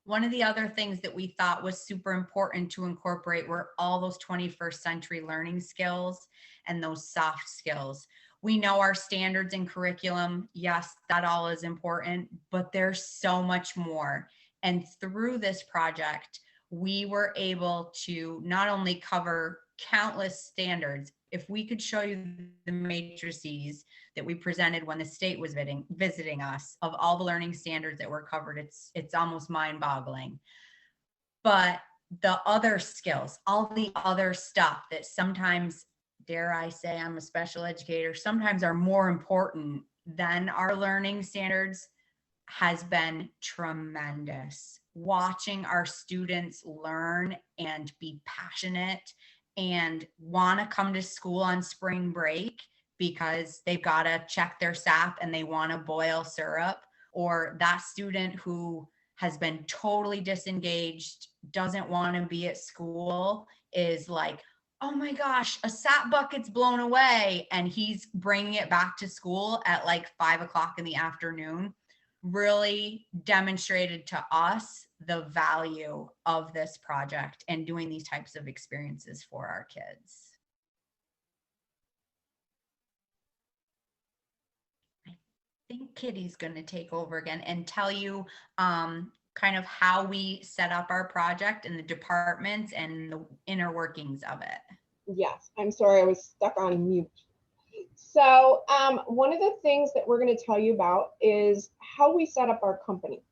One of the other things that we thought was super important to incorporate were all those 21st century learning skills and those soft skills. We know our standards and curriculum, yes, that all is important, but there's so much more. And through this project, we were able to not only cover countless standards. If we could show you the matrices that we presented when the state was visiting us of all the learning standards that were covered, it's almost mind-boggling. But the other skills, all the other stuff that sometimes, dare I say, I'm a special educator, sometimes are more important than our learning standards, has been tremendous. Watching our students learn and be passionate and want to come to school on spring break because they've got to check their SAP and they want to boil syrup, or that student who has been totally disengaged, doesn't want to be at school, is like, oh my gosh, a SAP bucket's blown away, and he's bringing it back to school at like 5 o'clock in the afternoon, really demonstrated to us the value of this project and doing these types of experiences for our kids. I think Kitty's going to take over again and tell you kind of how we set up our project and the departments and the inner workings of it. Yes, I'm sorry, I was stuck on mute. So one of the things that we're going to tell you about is how we set up our company.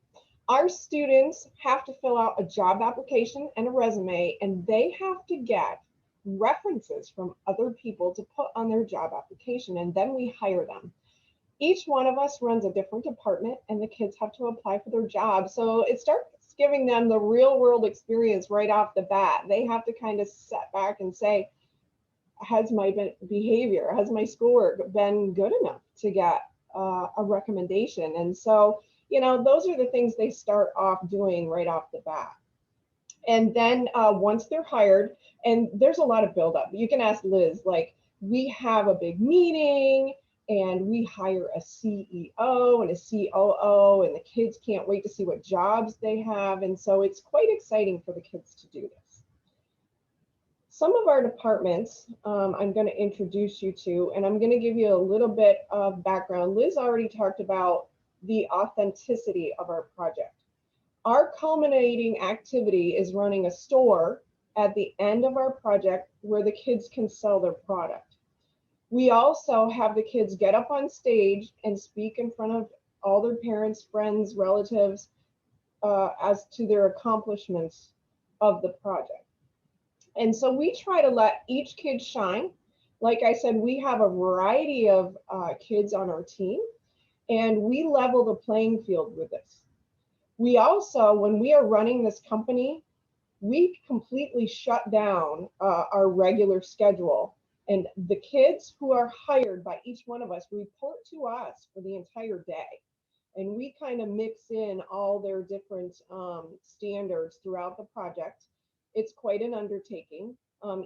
Our students have to fill out a job application and a resume, and they have to get references from other people to put on their job application, and then we hire them. Each one of us runs a different department, and the kids have to apply for their job. So it starts giving them the real world experience right off the bat. They have to kind of sit back and say, has my behavior, has my schoolwork been good enough to get a recommendation? And so, you know, those are the things they start off doing right off the bat. And then once they're hired, and there's a lot of buildup. You can ask Liz, like, we have a big meeting and we hire a CEO and a COO, and the kids can't wait to see what jobs they have. And so it's quite exciting for the kids to do this. Some of our departments I'm going to introduce you to, and I'm going to give you a little bit of background. Liz already talked about the authenticity of our project. Our culminating activity is running a store at the end of our project where the kids can sell their product. We also have the kids get up on stage and speak in front of all their parents, friends, relatives, as to their accomplishments of the project. And so we try to let each kid shine. Like I said, we have a variety of kids on our team, and we level the playing field with this. We also, when we are running this company, we completely shut down our regular schedule. And the kids who are hired by each one of us report to us for the entire day. And we kind of mix in all their different standards throughout the project. It's quite an undertaking.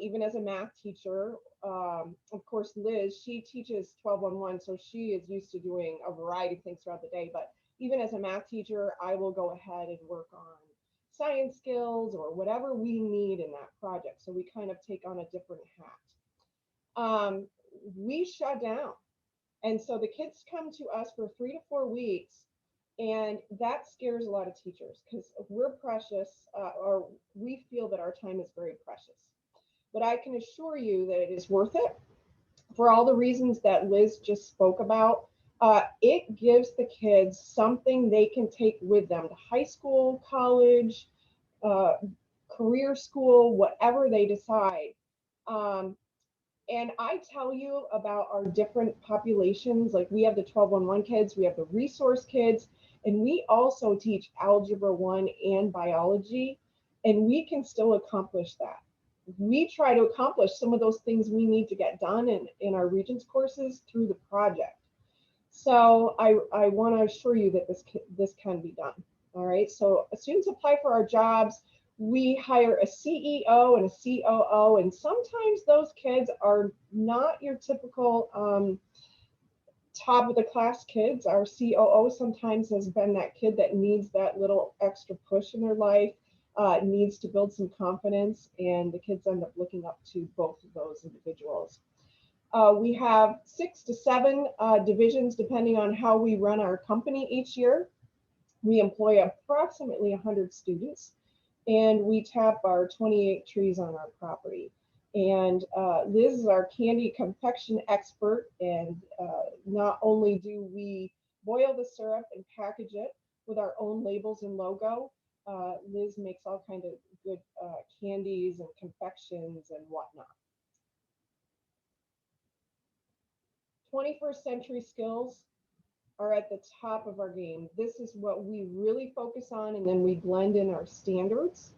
Even as a math teacher, of course, Liz, she teaches 12-1-1, so she is used to doing a variety of things throughout the day. But even as a math teacher, I will go ahead and work on science skills or whatever we need in that project. So we kind of take on a different hat. We shut down. And so the kids come to us for 3 to 4 weeks, and that scares a lot of teachers because we're precious, or we feel that our time is very precious. But I can assure you that it is worth it for all the reasons that Liz just spoke about. It gives the kids something they can take with them to high school, college, career school, whatever they decide. And I tell you about our different populations. Like, we have the 12-1-1 kids, we have the resource kids, and we also teach Algebra 1 and biology, and we can still accomplish that. We try to accomplish some of those things we need to get done in our Regents courses through the project. So I want to assure you that this can be done. All right, so students apply for our jobs. We hire a CEO and a COO, and sometimes those kids are not your typical top of the class kids. Our COO sometimes has been that kid that needs that little extra push in their life, needs to build some confidence, and the kids end up looking up to both of those individuals. We have 6 to 7 divisions depending on how we run our company each year. We employ approximately 100 students, and we tap our 28 trees on our property. And Liz is our candy confection expert, and not only do we boil the syrup and package it with our own labels and logo, Liz makes all kinds of good candies and confections and whatnot. 21st century skills are at the top of our game. This is what we really focus on, and then we blend in our standards.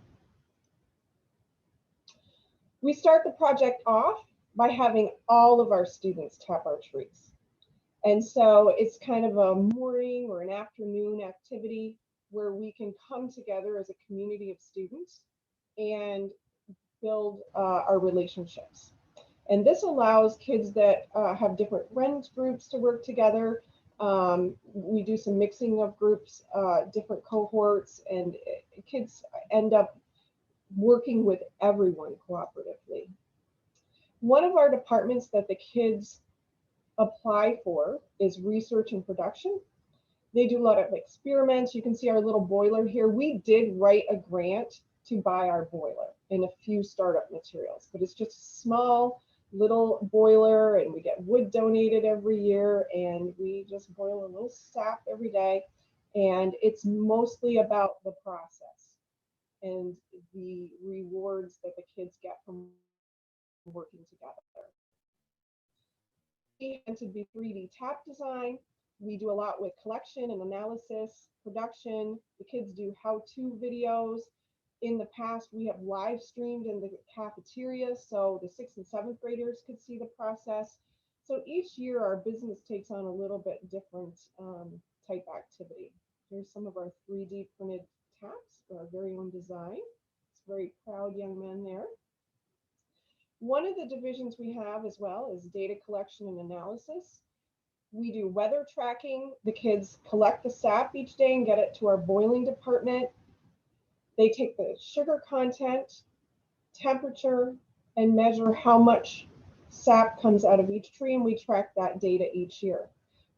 We start the project off by having all of our students tap our trees. And so it's kind of a morning or an afternoon activity where we can come together as a community of students and build our relationships. And this allows kids that have different friends groups to work together. We do some mixing of groups, different cohorts, and kids end up working with everyone cooperatively. One of our departments that the kids apply for is research and production. They do a lot of experiments. You can see our little boiler here. We did write a grant to buy our boiler and a few startup materials, but it's just a small little boiler, and we get wood donated every year, and we just boil a little sap every day. And it's mostly about the process and the rewards that the kids get from working together. We tend to be 3D tap design. We do a lot with collection and analysis, production. The kids do how-to videos. In the past, we have live streamed in the cafeteria, so the 6th and 7th graders could see the process. So each year, our business takes on a little bit different type activity. Here's some of our 3D printed taps for our very own design. It's very proud young men there. One of the divisions we have as well is data collection and analysis. We do weather tracking. The kids collect the sap each day and get it to our boiling department. They take the sugar content, temperature, and measure how much sap comes out of each tree, and we track that data each year.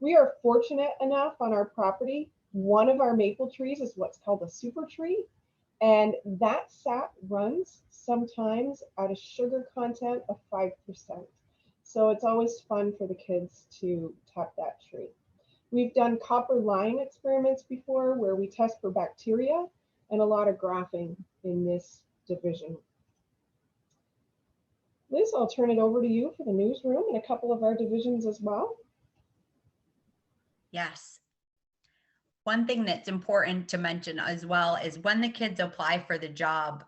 We are fortunate enough on our property, one of our maple trees is what's called a super tree, and that sap runs sometimes at a sugar content of 5%. So it's always fun for the kids to tap that tree. We've done copper line experiments before where we test for bacteria, and a lot of graphing in this division. Liz, I'll turn it over to you for the newsroom and a couple of our divisions as well. Yes. One thing that's important to mention as well is when the kids apply for the job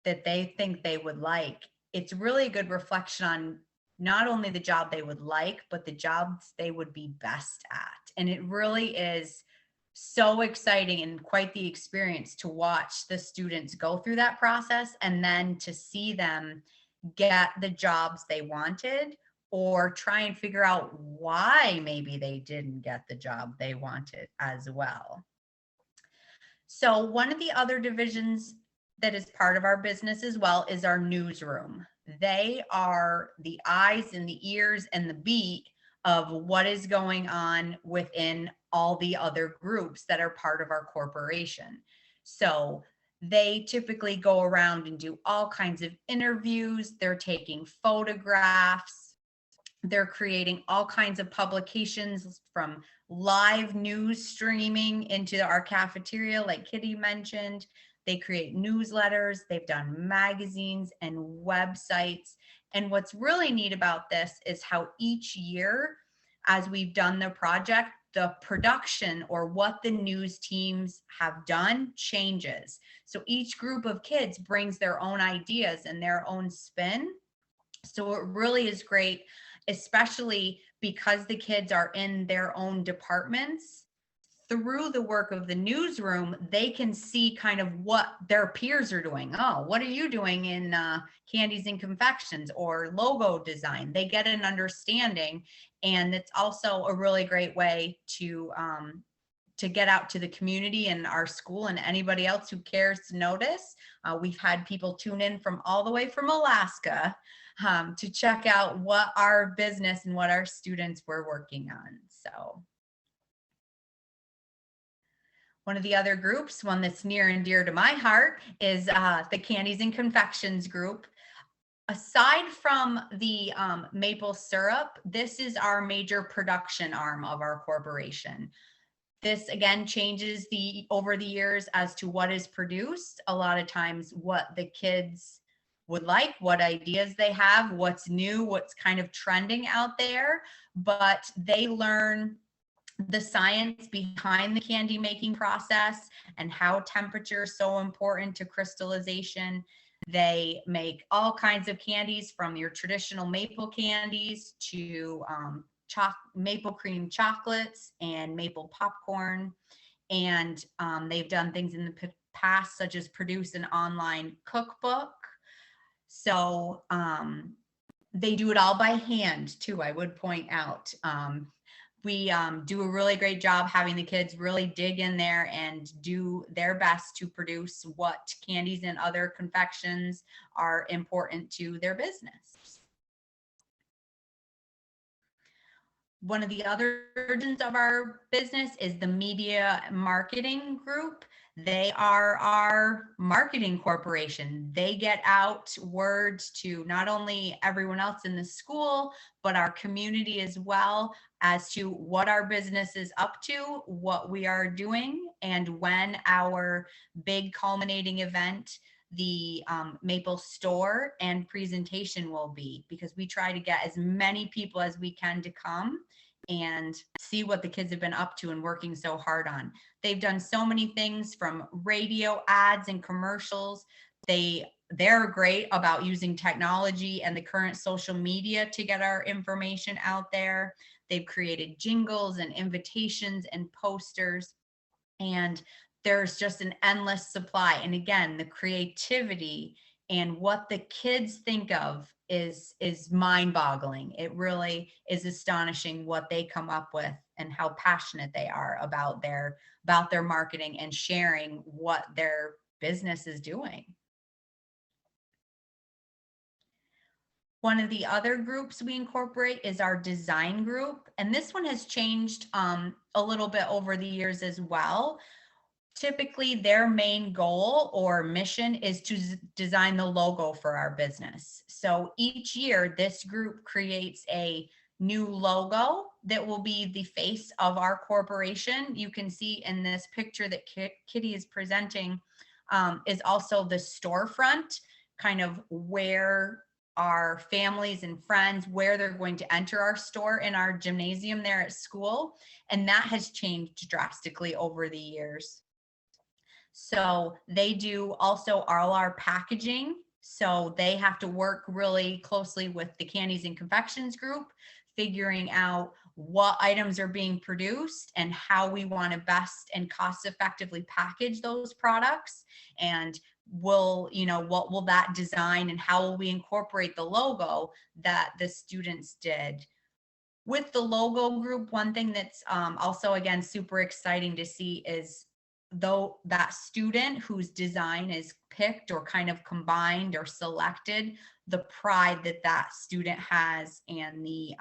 that they think they would like, it's really a good reflection on not only the job they would like, but the jobs they would be best at. And it really is so exciting and quite the experience to watch the students go through that process and then to see them get the jobs they wanted or try and figure out why maybe they didn't get the job they wanted as well. So one of the other divisions that is part of our business as well is our newsroom. They are the eyes and the ears and the beat of what is going on within all the other groups that are part of our corporation. So they typically go around and do all kinds of interviews. They're taking photographs. They're creating all kinds of publications from live news streaming into our cafeteria, like Kitty mentioned. They create newsletters. They've done magazines and websites. And what's really neat about this is how each year, as we've done the project, the production or what the news teams have done changes. So each group of kids brings their own ideas and their own spin. So it really is great, especially because the kids are in their own departments. Through the work of the newsroom, they can see kind of what their peers are doing. Oh, what are you doing in candies and confections or logo design? They get an understanding, and it's also a really great way to get out to the community and our school and anybody else who cares to notice. We've had people tune in from all the way from Alaska to check out what our business and what our students were working on. So one of the other groups, one that's near and dear to my heart, is the Candies and Confections group. Aside from the maple syrup, this is our major production arm of our corporation. This again changes over the years as to what is produced. A lot of times what the kids would like, what ideas they have, what's new, what's kind of trending out there, but they learn the science behind the candy making process and how temperature is so important to crystallization. They make all kinds of candies, from your traditional maple candies to maple cream chocolates and maple popcorn. And they've done things in the past, such as produce an online cookbook. So they do it all by hand too, I would point out. We do a really great job having the kids really dig in there and do their best to produce what candies and other confections are important to their business. One of the other divisions of our business is the media marketing group. They are our marketing corporation. They get out words to not only everyone else in the school, but our community as well, as to what our business is up to, what we are doing, and when our big culminating event, the Maple store and presentation, will be, because we try to get as many people as we can to come and see what the kids have been up to and working so hard on. They've done so many things, from radio ads and commercials. They're great about using technology and the current social media to get our information out there. They've created jingles and invitations and posters, and there's just an endless supply. And again, the creativity and what the kids think of is mind-boggling. It really is astonishing what they come up with and how passionate they are about their marketing and sharing what their business is doing. One of the other groups we incorporate is our design group, and this one has changed a little bit over the years as well. Typically, their main goal or mission is to design the logo for our business. So each year, this group creates a new logo that will be the face of our corporation. You can see in this picture that Kitty is presenting is also the storefront, kind of where our families and friends, where they're going to enter our store in our gymnasium there at school. And that has changed drastically over the years. So they do also all our packaging. So they have to work really closely with the candies and confections group, figuring out what items are being produced and how we want to best and cost effectively package those products. And what will that design and how will we incorporate the logo that the students did. With the logo group, one thing that's also, again, super exciting to see is though that student whose design is picked or kind of combined or selected, the pride that that student has and the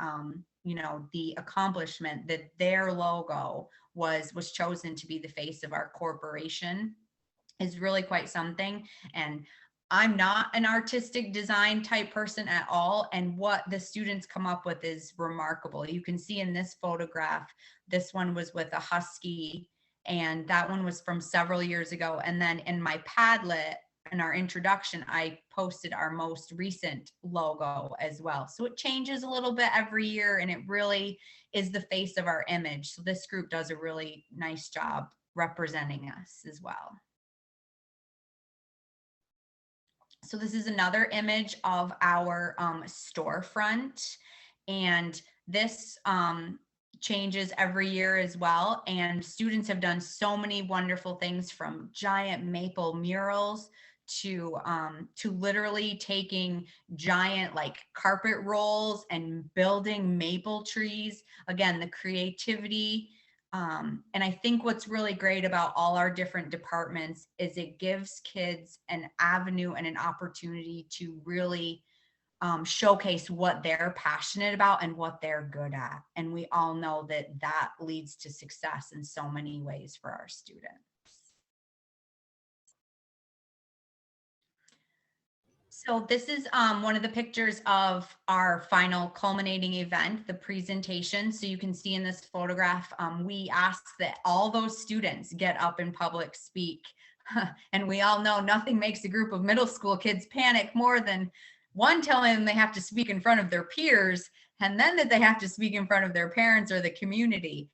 the accomplishment that their logo was chosen to be the face of our corporation is really quite something. And I'm not an artistic design type person at all. And what the students come up with is remarkable. You can see in this photograph, this one was with a husky, and that one was from several years ago. And then in my Padlet, in our introduction, I posted our most recent logo as well. So it changes a little bit every year, and it really is the face of our image. So this group does a really nice job representing us as well. So this is another image of our storefront, and this changes every year as well. And students have done so many wonderful things, from giant maple murals to literally taking giant like carpet rolls and building maple trees. Again, the creativity. And I think what's really great about all our different departments is it gives kids an avenue and an opportunity to really showcase what they're passionate about and what they're good at. And we all know that that leads to success in so many ways for our students. So this is one of the pictures of our final culminating event, the presentation. So you can see in this photograph, we ask that all those students get up in public speak. And we all know nothing makes a group of middle school kids panic more than one telling them they have to speak in front of their peers, and then that they have to speak in front of their parents or the community.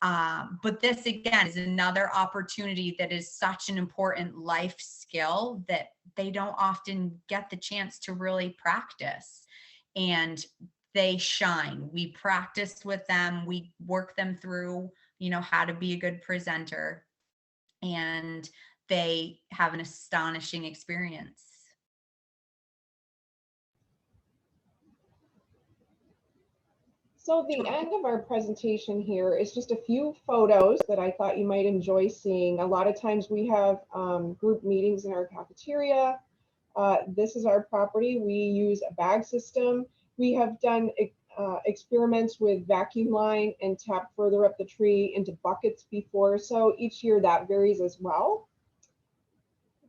But this, again, is another opportunity that is such an important life skill that they don't often get the chance to really practice. And they shine. We practice with them. We work them through, how to be a good presenter. And they have an astonishing experience. So the end of our presentation here is just a few photos that I thought you might enjoy seeing. A lot of times we have group meetings in our cafeteria. This is our property. We use a bag system. We have done experiments with vacuum line and tap further up the tree into buckets before. So each year that varies as well.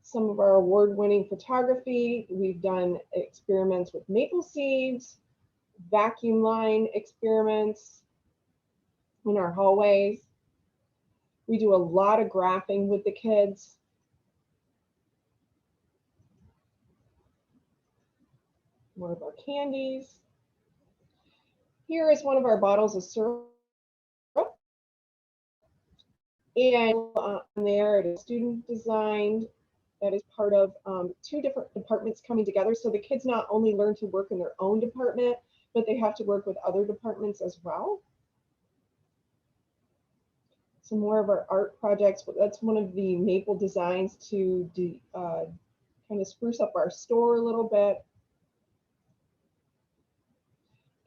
Some of our award-winning photography. We've done experiments with maple seeds, vacuum line experiments in our hallways. We do a lot of graphing with the kids. More of our candies. Here is one of our bottles of syrup. And there it is student designed. That is part of two different departments coming together. So the kids not only learn to work in their own department, but they have to work with other departments as well. some more of our art projects, but that's one of the maple designs to kind of spruce up our store a little bit.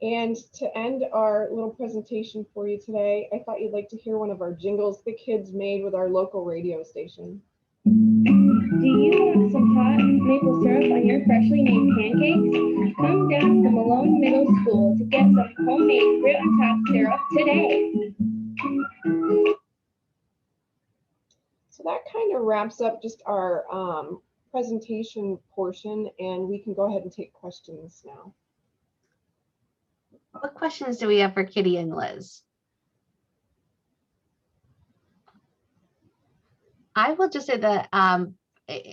And to end our little presentation for you today, I thought you'd like to hear one of our jingles the kids made with our local radio station. Do you want some hot maple syrup on your freshly made pancakes? Come down to Malone Middle School to get some homemade grit on top syrup today. So that kind of wraps up just our presentation portion, and we can go ahead and take questions now. What questions do we have for Kitty and Liz? I will just say that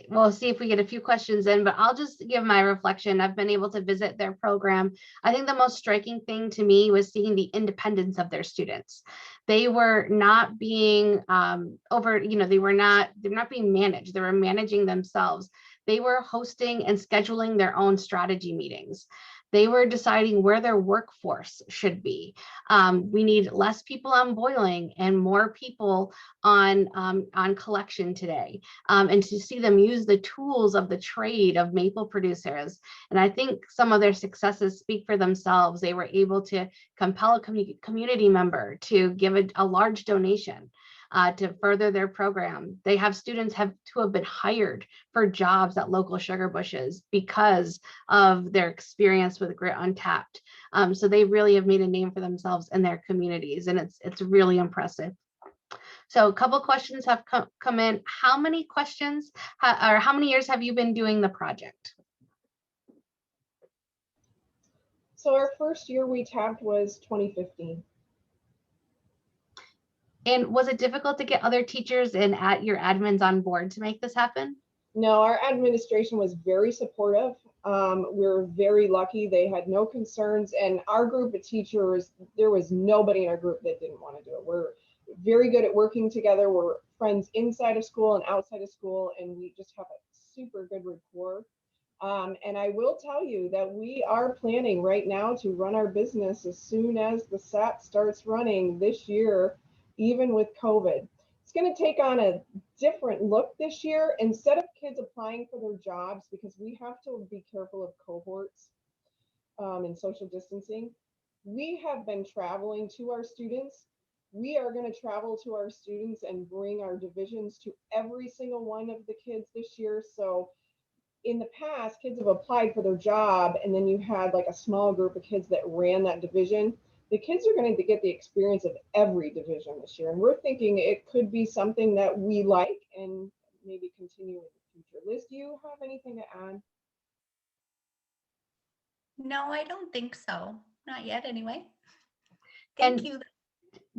we'll see if we get a few questions in, but I'll just give my reflection. I've been able to visit their program. I think the most striking thing to me was seeing the independence of their students. They were not being they're not being managed. They were managing themselves. They were hosting and scheduling their own strategy meetings. They were deciding where their workforce should be. We need less people on boiling and more people on collection today. And to see them use the tools of the trade of maple producers. And I think some of their successes speak for themselves. They were able to compel a community member to give a large donation to further their program. They have students who have been hired for jobs at local sugar bushes because of their experience with Grit Untapped. So they really have made a name for themselves in their communities, and it's really impressive. So a couple questions have come in. How many questions or how many years have you been doing the project? So our first year we tapped was 2015. And was it difficult to get other teachers and your admins on board to make this happen? No, our administration was very supportive. We're very lucky. They had no concerns, and our group of teachers, there was nobody in our group that didn't want to do it. We're very good at working together. We're friends inside of school and outside of school, and we just have a super good rapport. And I will tell you that we are planning right now to run our business as soon as the SAT starts running this year, even with COVID. It's going to take on a different look this year. Instead of kids applying for their jobs, because we have to be careful of cohorts and social distancing, we have been traveling to our students. We are going to travel to our students and bring our divisions to every single one of the kids this year. So in the past, kids have applied for their job, and then you had like a small group of kids that ran that division. The kids are going to get the experience of every division this year. And we're thinking it could be something that we like and maybe continue in the future. Liz, do you have anything to add? No, I don't think so. Not yet, anyway. And Thank you.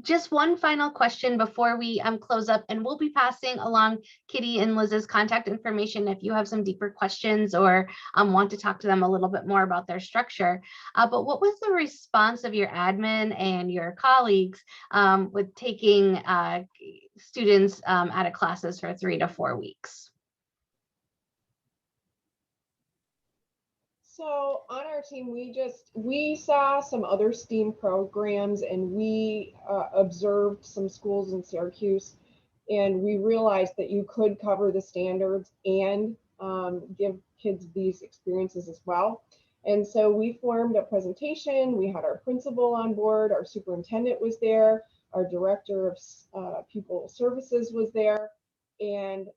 just one final question before we close up, and we'll be passing along Kitty and Liz's contact information if you have some deeper questions or want to talk to them a little bit more about their structure. But what was the response of your admin and your colleagues with taking students out of classes for 3 to 4 weeks? So on our team, we saw some other STEAM programs, and we observed some schools in Syracuse, and we realized that you could cover the standards and give kids these experiences as well. And so we formed a presentation. We had our principal on board, our superintendent was there, our director of pupil services was there, and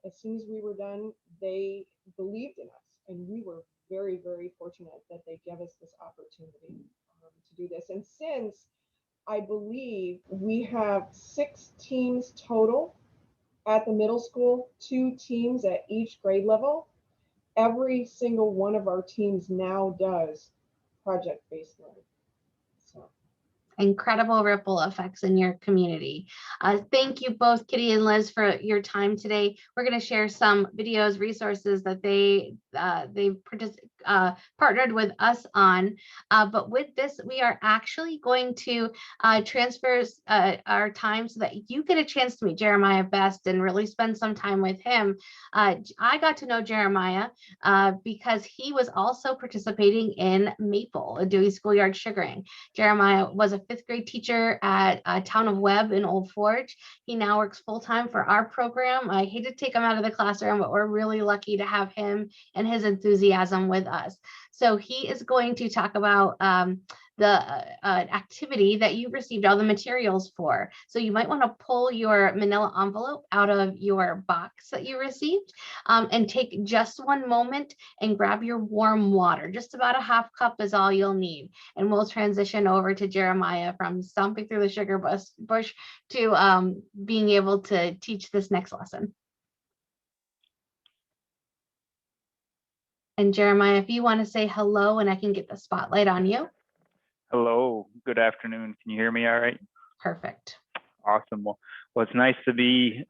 as soon as we were done, they believed in us. And we were very, very fortunate that they gave us this opportunity to do this. And since I believe we have 6 teams total at the middle school, 2 teams at each grade level, every single one of our teams now does project-based learning. So. Incredible ripple effects in your community. Thank you both, Kitty and Liz, for your time today. We're going to share some videos, resources that they've partnered with us on. But with this, we are actually going to transfer our time so that you get a chance to meet Jeremiah best and really spend some time with him. I got to know Jeremiah because he was also participating in Maple, doing schoolyard sugaring. Jeremiah was a 5th grade teacher at Town of Webb in Old Forge. He now works full-time for our program. I hate to take him out of the classroom, but we're really lucky to have him and his enthusiasm with us. So he is going to talk about the activity that you received all the materials for. So you might want to pull your manila envelope out of your box that you received and take just one moment and grab your warm water. Just about a half cup is all you'll need. And we'll transition over to Jeremiah from stomping through the sugar bush to being able to teach this next lesson. And Jeremiah, if you want to say hello and I can get the spotlight on you. Hello, good afternoon. Can you hear me all right? Perfect. Awesome. Well, it's nice to be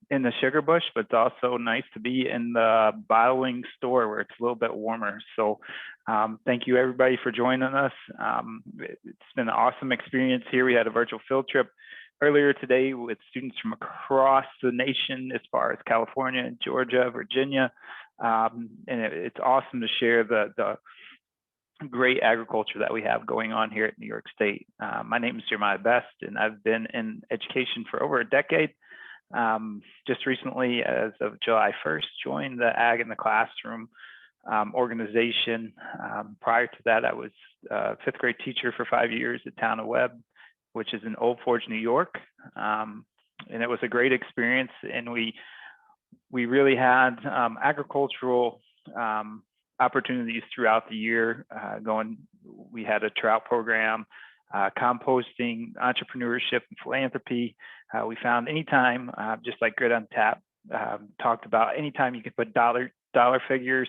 in the sugar bush, but it's also nice to be in the bottling store where it's a little bit warmer. So thank you everybody for joining us. It's been an awesome experience here. We had a virtual field trip earlier today with students from across the nation as far as California, Georgia, Virginia. And it's awesome to share the great agriculture that we have going on here at New York State. My name is Jeremiah Best, and I've been in education for over a decade. Just recently, as of July 1st, joined the Ag in the Classroom organization. Prior to that, I was a 5th grade teacher for 5 years at Town of Webb, which is in Old Forge, New York. And it was a great experience, and we really had agricultural opportunities throughout the year going. We had a trout program, composting, entrepreneurship, and philanthropy. We found anytime, just like Grid on Tap talked about, anytime you can put dollar figures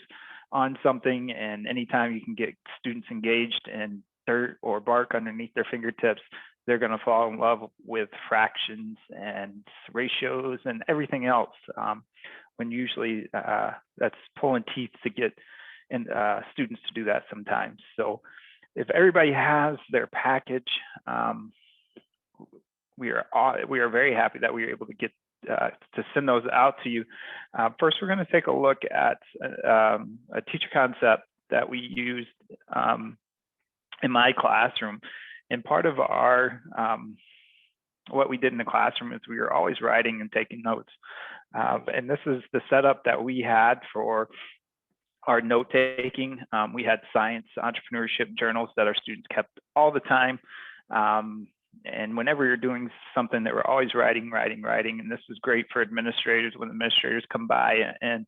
on something, and anytime you can get students engaged in dirt or bark underneath their fingertips, they're going to fall in love with fractions and ratios and everything else. When usually that's pulling teeth to get students to do that sometimes. So if everybody has their package, we are very happy that we were able to get to send those out to you. First, we're going to take a look at a teacher concept that we used in my classroom. And part of our what we did in the classroom is we were always writing and taking notes. And this is the setup that we had for our note taking. We had science, entrepreneurship journals that our students kept all the time. And whenever you're doing something, they were always writing. And this was great for administrators when administrators come by and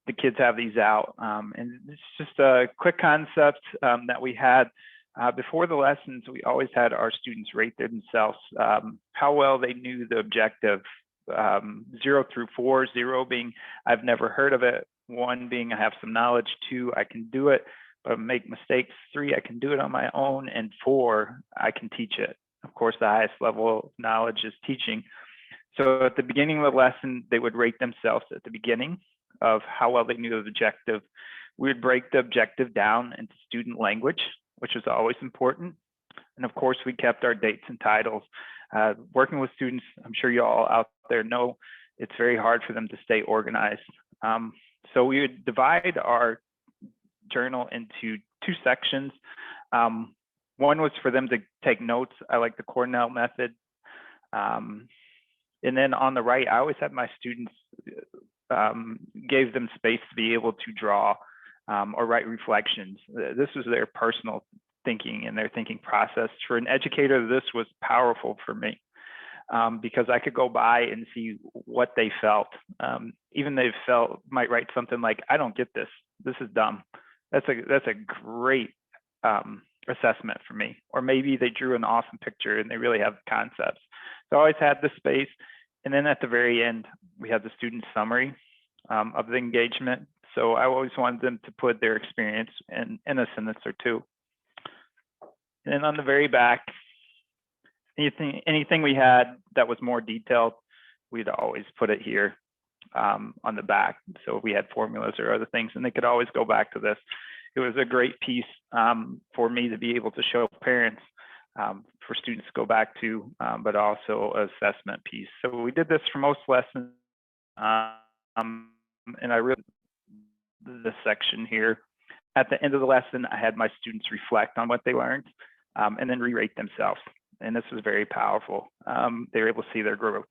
the kids have these out. And it's just a quick concept that we had. Before the lessons, we always had our students rate themselves, how well they knew the objective, 0 through 4, 0 being I've never heard of it, 1 being I have some knowledge, 2 I can do it but make mistakes, 3 I can do it on my own, and 4 I can teach it. Of course, the highest level of knowledge is teaching. So at the beginning of the lesson, they would rate themselves at the beginning of how well they knew the objective. We would break the objective down into student language, which was always important. And of course, we kept our dates and titles. Working with students, I'm sure you all out there know, it's very hard for them to stay organized. So we would divide our journal into 2 sections. One was for them to take notes. I like the Cornell method. And then on the right, I always had my students, gave them space to be able to draw or write reflections. This was their personal thinking and their thinking process. For an educator, this was powerful for me because I could go by and see what they felt. Even they might write something like, I don't get this. This is dumb. That's a great assessment for me. Or maybe they drew an awesome picture and they really have concepts. So I always had the space. And then at the very end, we had the student summary of the engagement. So I always wanted them to put their experience in a sentence or 2. And then on the very back, anything we had that was more detailed, we'd always put it here on the back. So if we had formulas or other things, and they could always go back to this. it was a great piece for me to be able to show parents for students to go back to, but also assessment piece. So we did this for most lessons, and I really this section here. At the end of the lesson, I had my students reflect on what they learned and then re-rate themselves. And this was very powerful. They were able to see their growth.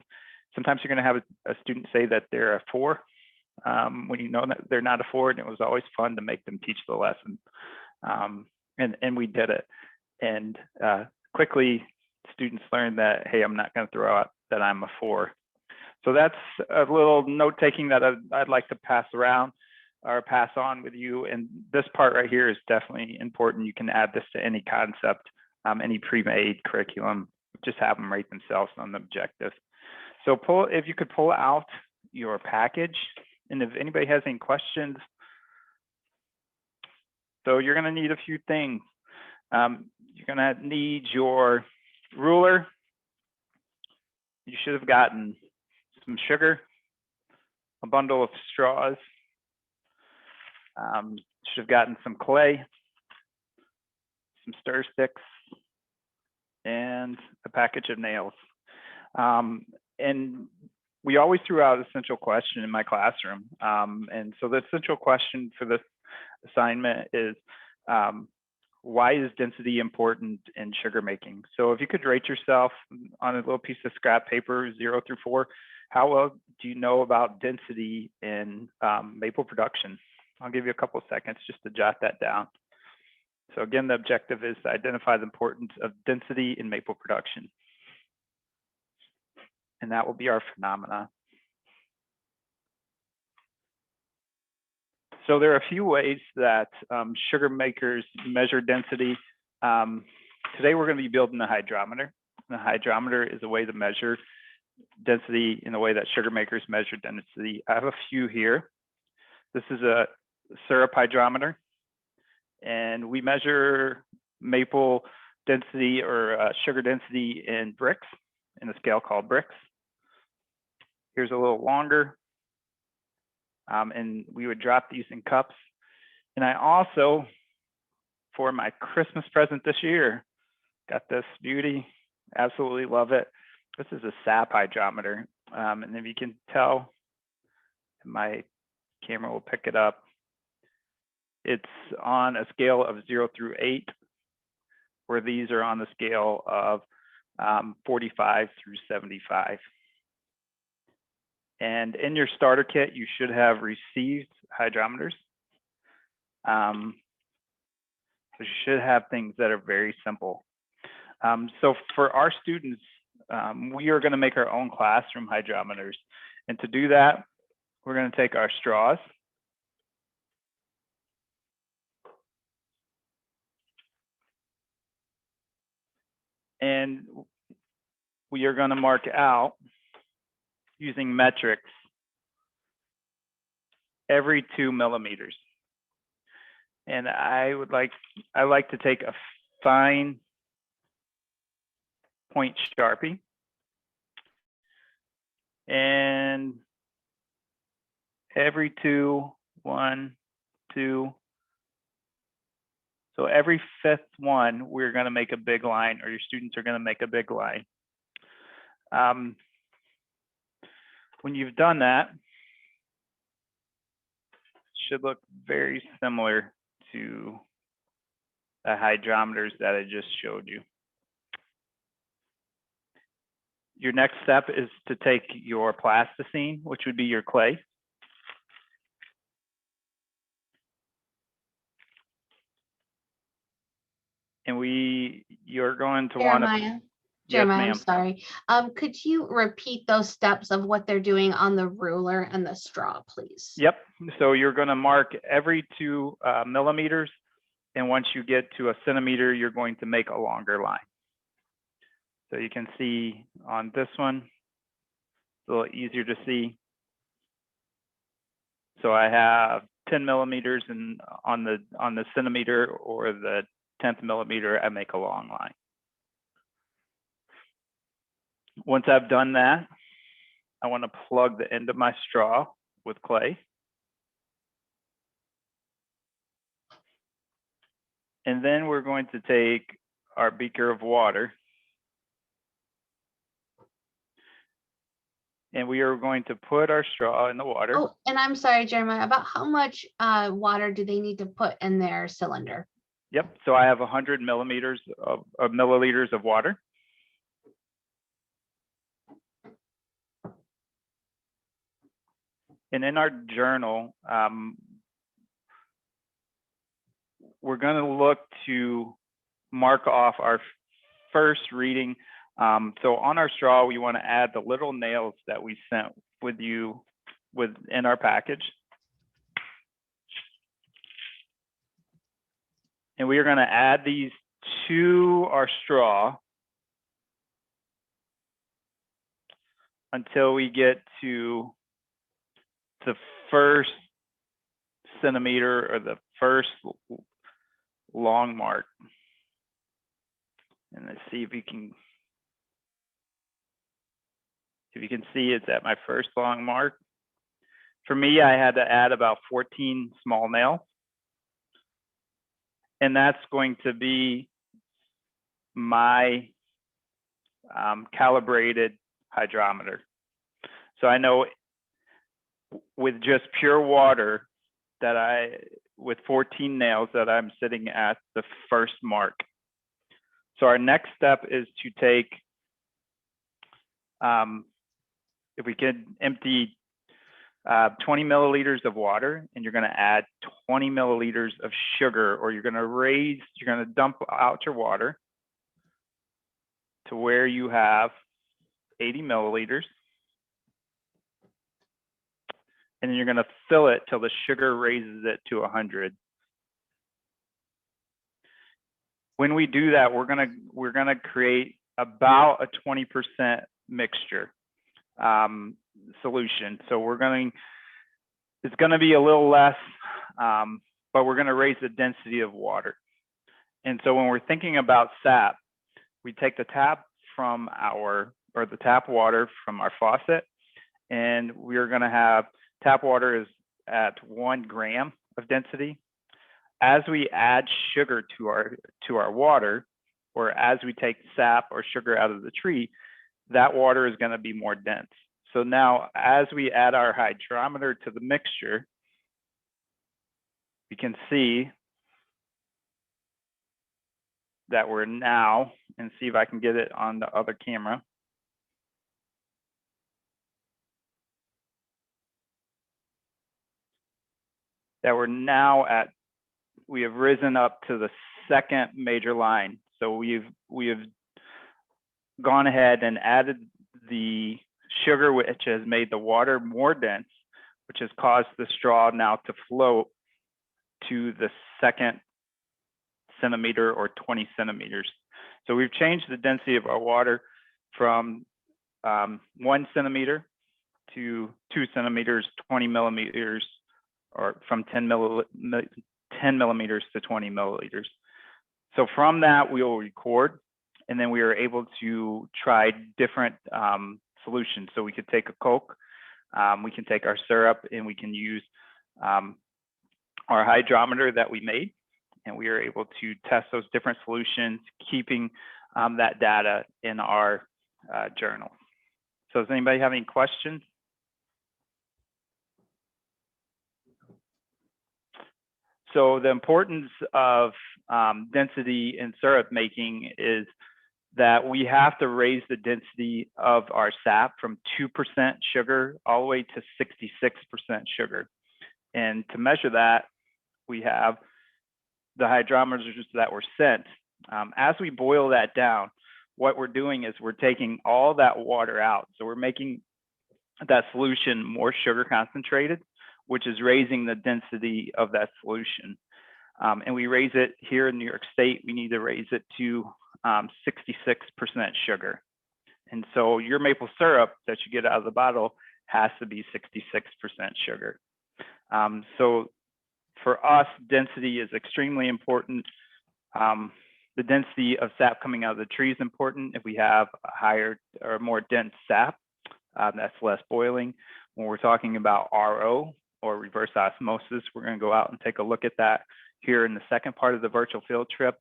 Sometimes you're going to have a student say that they're a 4 when you know that they're not a 4, and it was always fun to make them teach the lesson. And we did it. And quickly, students learned that, hey, I'm not going to throw out that I'm a 4. So that's a little note taking that I'd like to pass around or pass on with you. And this part right here is definitely important. You can add this to any concept, any pre-made curriculum, just have them rate themselves on the objective. So if you could pull out your package, and if anybody has any questions. So you're gonna need a few things. You're gonna need your ruler. You should have gotten some sugar, a bundle of straws, should have gotten some clay, some stir sticks, and a package of nails. And we always threw out an essential question in my classroom. And so the essential question for this assignment is, why is density important in sugar making? So if you could rate yourself on a little piece of scrap paper, 0 through 4, how well do you know about density in maple production? I'll give you a couple of seconds just to jot that down. So again, the objective is to identify the importance of density in maple production. And that will be our phenomena. So there are a few ways that sugar makers measure density. Today we're going to be building a hydrometer. The hydrometer is a way to measure density in the way that sugar makers measure density. I have a few here. This is a syrup hydrometer, and we measure maple density or sugar density in bricks, in a scale called bricks. Here's a little longer, and we would drop these in cups. And I also, for my Christmas present this year, got this beauty. Absolutely love it. This is a sap hydrometer, and if you can tell, my camera will pick it up. It's on a scale of 0 through 8, where these are on the scale of 45 through 75. And in your starter kit, you should have received hydrometers. So you should have things that are very simple. So for our students, we are going to make our own classroom hydrometers. And to do that, we're going to take our straws. And we are going to mark out using metrics every 2 millimeters. And I like to take a fine point Sharpie and every 2, 1, 2. So every 5th one, we're going to make a big line, or your students are going to make a big line. When you've done that, it should look very similar to the hydrometers that I just showed you. Your next step is to take your plasticine, which would be your clay. And you're going to want to. Jeremiah, Yes, I'm sorry. Could you repeat those steps of what they're doing on the ruler and the straw, please? Yep. So you're going to mark every 2 millimeters. And once you get to a centimeter, you're going to make a longer line. So you can see on this one, it's a little easier to see. So I have 10 millimeters, and on the centimeter or the 10th millimeter, I make a long line. Once I've done that, I want to plug the end of my straw with clay. And then we're going to take our beaker of water, and we are going to put our straw in the water. Oh, and I'm sorry, Jeremiah, about how much water do they need to put in their cylinder? Yep, so I have 100 milliliters of water. And in our journal, we're going to look to mark off our first reading. So on our straw, we want to add the little nails that we sent with you in our package. And we are going to add these to our straw until we get to the first centimeter or the first long mark. And let's see if you can see it's at my first long mark. For me, I had to add about 14 small nails. And that's going to be my calibrated hydrometer. So I know with just pure water that with 14 nails that I'm sitting at the first mark. So our next step is to take, if we could empty 20 milliliters of water, and you're going to add 20 milliliters of sugar, or you're going to dump out your water to where you have 80 milliliters. And then you're going to fill it till the sugar raises it to 100. When we do that, we're going to create about a 20% mixture solution. So it's going to be a little less, but we're going to raise the density of water. And so when we're thinking about sap, we take the tap water from our faucet, and we're going to have tap water is at 1 gram of density. As we add sugar to our water, or as we take sap or sugar out of the tree, that water is going to be more dense. So now, as we add our hydrometer to the mixture, we can see that we're now, and see if I can get it on the other camera. That we're now we have risen up to the second major line. So we have gone ahead and added the sugar, which has made the water more dense, which has caused the straw now to float to the second centimeter or 20 centimeters. So we've changed the density of our water from 1 centimeter to 2 centimeters, 20 millimeters, or from 10 millimeters to 20 milliliters. So from that, we will record, and then we are able to try different solutions. So we could take a Coke, we can take our syrup, and we can use our hydrometer that we made, and we are able to test those different solutions, keeping that data in our journal. So does anybody have any questions? So the importance of density in syrup making is that we have to raise the density of our sap from 2% sugar all the way to 66% sugar. And to measure that, we have the hydrometers that were sent. As we boil that down, what we're doing is we're taking all that water out. So we're making that solution more sugar concentrated, which is raising the density of that solution. And we raise it here in New York State, we need to raise it to 66% sugar. And so your maple syrup that you get out of the bottle has to be 66% sugar. So for us, density is extremely important. The density of sap coming out of the tree is important. If we have a higher or more dense sap, that's less boiling. When we're talking about RO, or reverse osmosis, we're going to go out and take a look at that Here in the second part of the virtual field trip,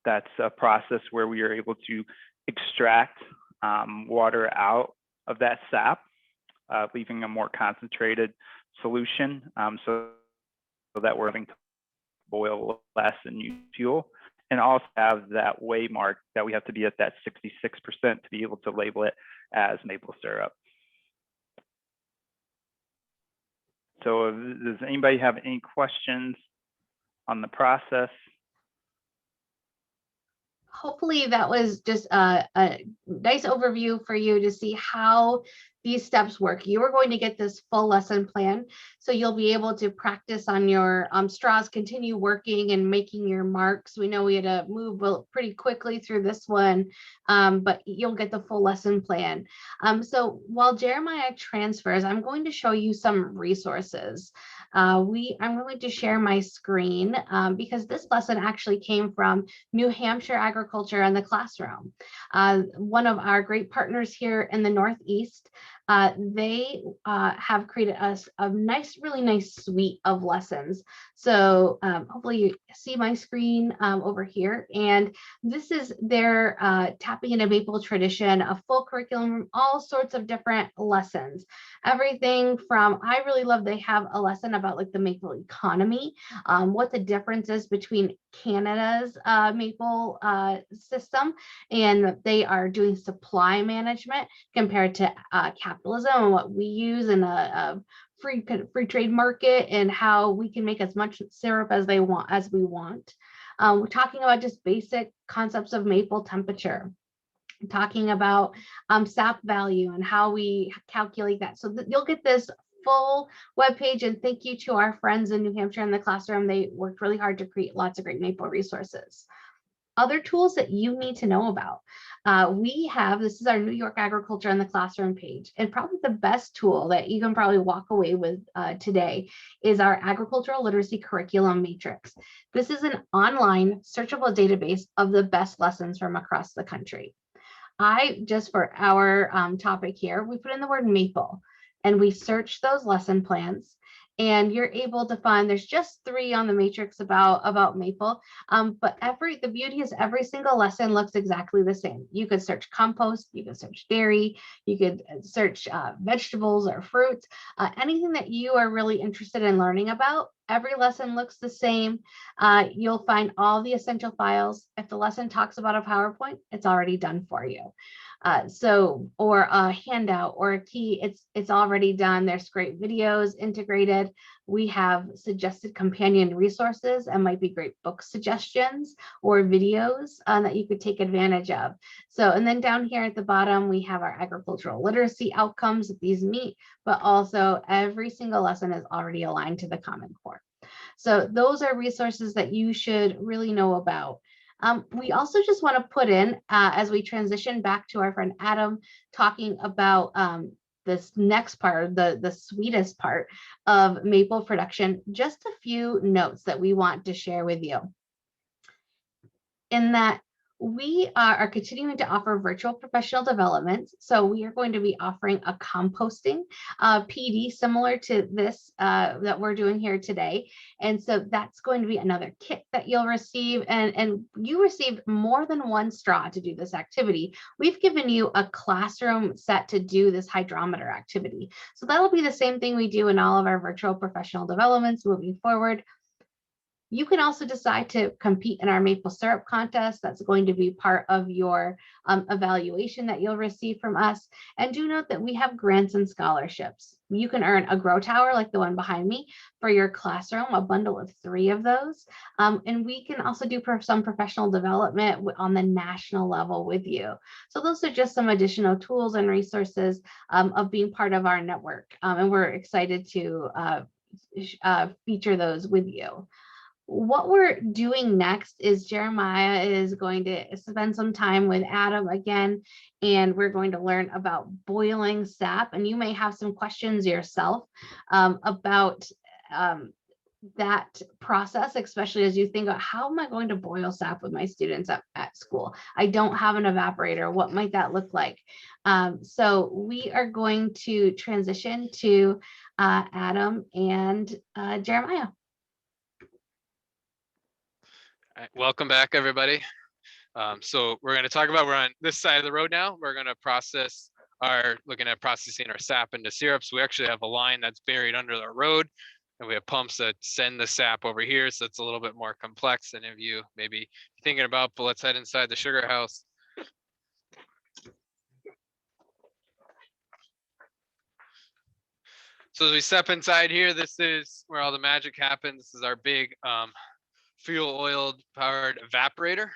that's a process where we are able to extract water out of that sap, leaving a more concentrated solution, so that we're having to boil less and use fuel, and also have that weigh mark that we have to be at that 66% to be able to label it as maple syrup. So does anybody have any questions on the process? Hopefully that was just a nice overview for you to see how these steps work. You are going to get this full lesson plan, so you'll be able to practice on your straws, continue working and making your marks. We know we had to move pretty quickly through this one, but you'll get the full lesson plan. So while Jeremiah transfers, I'm going to show you some resources. I'm going to share my screen because this lesson actually came from New Hampshire Agriculture in the Classroom. One of our great partners here in the Northeast, they have created us a really nice suite of lessons. So hopefully you see my screen over here, and this is their tapping into maple tradition, a full curriculum, all sorts of different lessons. Everything from, I really love, they have a lesson about like the maple economy, what the difference is between Canada's maple system, and they are doing supply management compared to capitalism and what we use in a free trade market, and how we can make as much syrup as we want. We're talking about just basic concepts of maple temperature, talking about sap value and how we calculate that. So you'll get this full webpage, and thank you to our friends in New Hampshire in the Classroom. They worked really hard to create lots of great maple resources. Other tools that you need to know about. This is our New York Agriculture in the Classroom page, and probably the best tool that you can probably walk away with today is our Agricultural Literacy Curriculum Matrix. This is an online searchable database of the best lessons from across the country. Just for our topic here, we put in the word maple, and we search those lesson plans, and you're able to find, there's just 3 on the matrix about maple, but the beauty is every single lesson looks exactly the same. You could search compost, you could search dairy, you could search vegetables or fruits, anything that you are really interested in learning about. Every lesson looks the same. You'll find all the essential files. If the lesson talks about a PowerPoint, it's already done for you. Or a handout or a key, it's already done. There's great videos integrated. We have suggested companion resources and might be great book suggestions or videos that you could take advantage of. So, and then down here at the bottom, we have our agricultural literacy outcomes that these meet, but also every single lesson is already aligned to the Common Core. So those are resources that you should really know about. We also just want to put in, as we transition back to our friend Adam talking about this next part, the sweetest part of maple production, just a few notes that we want to share with you. In that we are continuing to offer virtual professional development. So we are going to be offering a composting PD similar to this that we're doing here today. And so that's going to be another kit that you'll receive. And you receive more than 1 straw to do this activity. We've given you a classroom set to do this hydrometer activity. So that'll be the same thing we do in all of our virtual professional developments moving forward. You can also decide to compete in our maple syrup contest. That's going to be part of your evaluation that you'll receive from us. And do note that we have grants and scholarships. You can earn a grow tower like the one behind me for your classroom, a bundle of 3 of those. And we can also do some professional development on the national level with you. So those are just some additional tools and resources of being part of our network. And we're excited to feature those with you. What we're doing next is Jeremiah is going to spend some time with Adam again, and we're going to learn about boiling sap. And you may have some questions yourself about that process, especially as you think about how am I going to boil sap with my students at school? I don't have an evaporator. What might that look like? So we are going to transition to Adam and Jeremiah. right, welcome back, everybody. So we're going to talk about, we're on this side of the road now. We're going to looking at processing our sap into syrups. We actually have a line that's buried under the road, and we have pumps that send the sap over here. So it's a little bit more complex than if you maybe thinking about, but let's head inside the sugar house. So as we step inside here, this is where all the magic happens. This is our big fuel oil powered evaporator.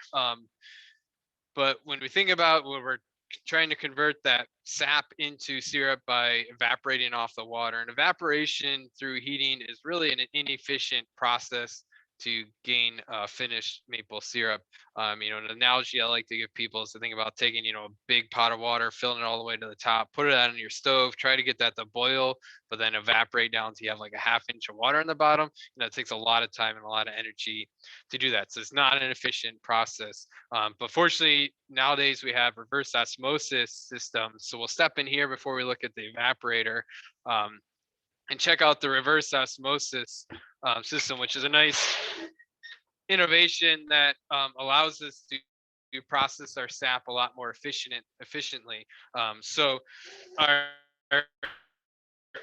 But when we think about when we're trying to convert that sap into syrup by evaporating off the water, and evaporation through heating is really an inefficient process to gain finished maple syrup. An analogy I like to give people is to think about taking, a big pot of water, filling it all the way to the top, put it on your stove, try to get that to boil, but then evaporate down until you have like a half inch of water in the bottom. It takes a lot of time and a lot of energy to do that. So it's not an efficient process. But fortunately, nowadays we have reverse osmosis systems. So we'll step in here before we look at the evaporator and check out the reverse osmosis system, which is a nice innovation that allows us to process our sap a lot more efficiently. So our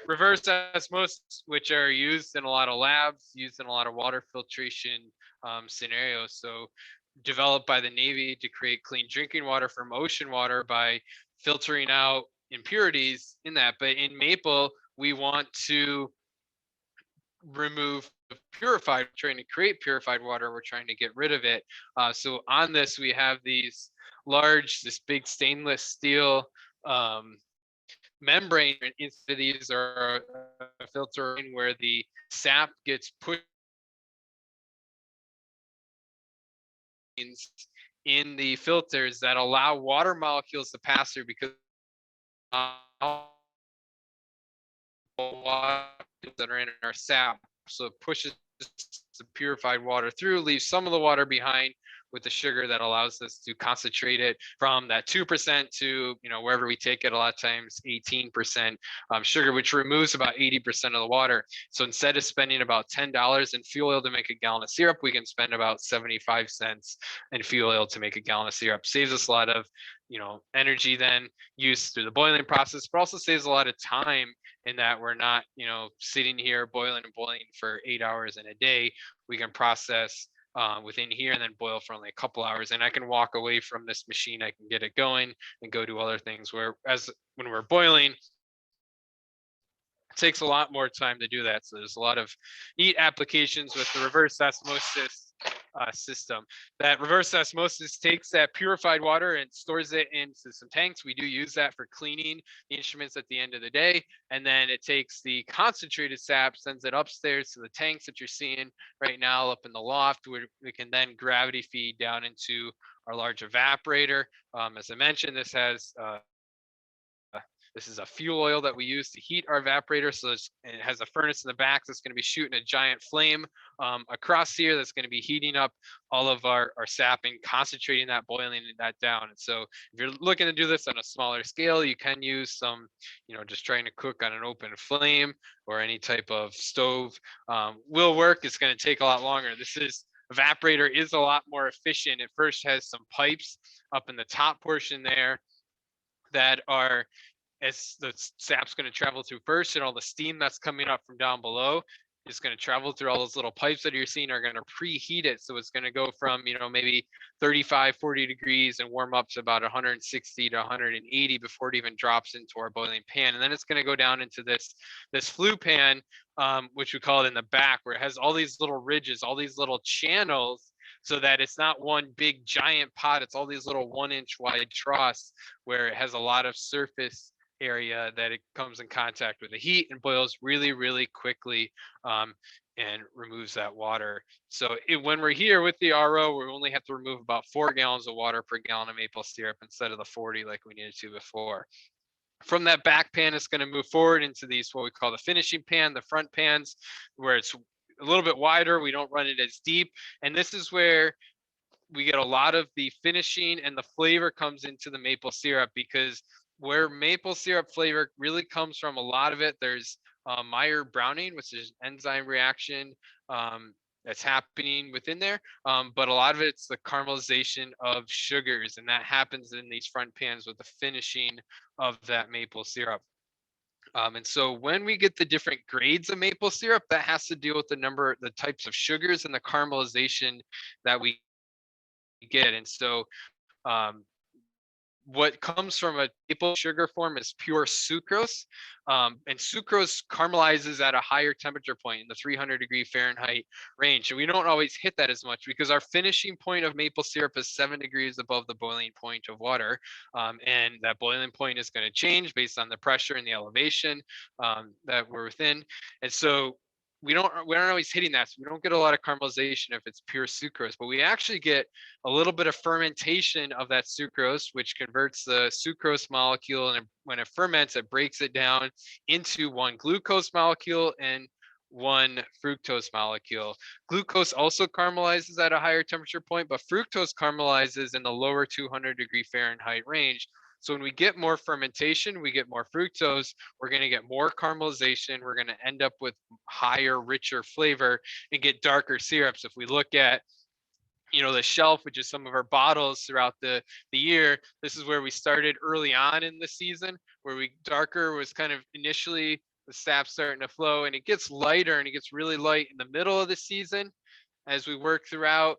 reverse osmosis, which are used in a lot of labs, used in a lot of water filtration scenarios. So developed by the Navy to create clean drinking water from ocean water by filtering out impurities in that. But in maple, we want to remove purified, trying to create purified water. We're trying to get rid of it. So on this, we have this big stainless steel membrane. Instead of these are a filter where the sap gets pushed in the filters that allow water molecules to pass through, because that are in our sap. So it pushes the purified water through, leaves some of the water behind with the sugar that allows us to concentrate it from that 2% to, wherever we take it, a lot of times 18% sugar, which removes about 80% of the water. So instead of spending about $10 in fuel oil to make a gallon of syrup, we can spend about 75 cents in fuel oil to make a gallon of syrup. Saves us a lot of, energy then used through the boiling process, but also saves a lot of time in that we're not, sitting here boiling and boiling for 8 hours in a day. We can process within here and then boil for only a couple hours, and I can walk away from this machine, I can get it going and go do other things, whereas when we're boiling, it takes a lot more time to do that. So there's a lot of neat applications with the reverse osmosis system. That reverse osmosis takes that purified water and stores it into some tanks. We do use that for cleaning the instruments at the end of the day. And then it takes the concentrated sap, sends it upstairs to the tanks that you're seeing right now up in the loft, where we can then gravity feed down into our large evaporator. As I mentioned, this is a fuel oil that we use to heat our evaporator. So it has a furnace in the back that's going to be shooting a giant flame across here that's going to be heating up all of our sap and concentrating that, boiling that down. And so if you're looking to do this on a smaller scale, you can use some, just trying to cook on an open flame or any type of stove will work. It's going to take a lot longer. Evaporator is a lot more efficient. It first has some pipes up in the top portion there that are, as the sap's going to travel through first, and all the steam that's coming up from down below is going to travel through all those little pipes that you're seeing are going to preheat it. So it's going to go from, maybe 35, 40 degrees and warm up to about 160 to 180 before it even drops into our boiling pan. And then it's going to go down into this flue pan, which we call it in the back, where it has all these little ridges, all these little channels, so that it's not one big giant pot. It's all these little 1-inch wide troughs where it has a lot of surface area that it comes in contact with the heat and boils really, really quickly and removes that water. So when we're here with the RO, we only have to remove about 4 gallons of water per gallon of maple syrup instead of the 40 like we needed to before. From that back pan, it's going to move forward into these, what we call the finishing pan, the front pans, where it's a little bit wider. We don't run it as deep. And this is where we get a lot of the finishing and the flavor comes into the maple syrup, because where maple syrup flavor really comes from, a lot of it, there's Meyer browning, which is an enzyme reaction that's happening within there. But a lot of it's the caramelization of sugars, and that happens in these front pans with the finishing of that maple syrup. And so when we get the different grades of maple syrup, that has to deal with the types of sugars and the caramelization that we get. And so what comes from a maple sugar form is pure sucrose. And sucrose caramelizes at a higher temperature point in the 300 Fahrenheit range. And we don't always hit that as much because our finishing point of maple syrup is 7 degrees above the boiling point of water. And that boiling point is going to change based on the pressure and the elevation that we're within. And so we aren't always hitting that. So we don't get a lot of caramelization if it's pure sucrose, but we actually get a little bit of fermentation of that sucrose, which converts the sucrose molecule. And when it ferments, it breaks it down into one glucose molecule and one fructose molecule. Glucose also caramelizes at a higher temperature point, but fructose caramelizes in the lower 200 Fahrenheit range. So when we get more fermentation, we get more fructose, we're going to get more caramelization, we're going to end up with higher, richer flavor and get darker syrups. If we look at the shelf, which is some of our bottles throughout the year, this is where we started early on in the season, where darker was kind of initially the sap starting to flow, and it gets lighter and it gets really light in the middle of the season as we work throughout.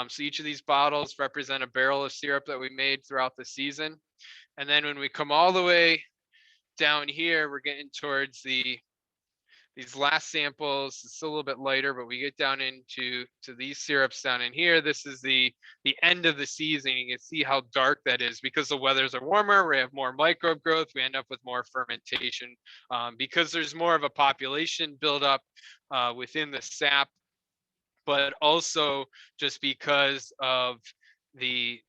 So each of these bottles represent a barrel of syrup that we made throughout the season. And then when we come all the way down here, we're getting towards these last samples. It's a little bit lighter, but we get down into these syrups down in here. This is the end of the season. You can see how dark that is because the weathers are warmer. We have more microbe growth. We end up with more fermentation because there's more of a population buildup within the sap, but also just because of the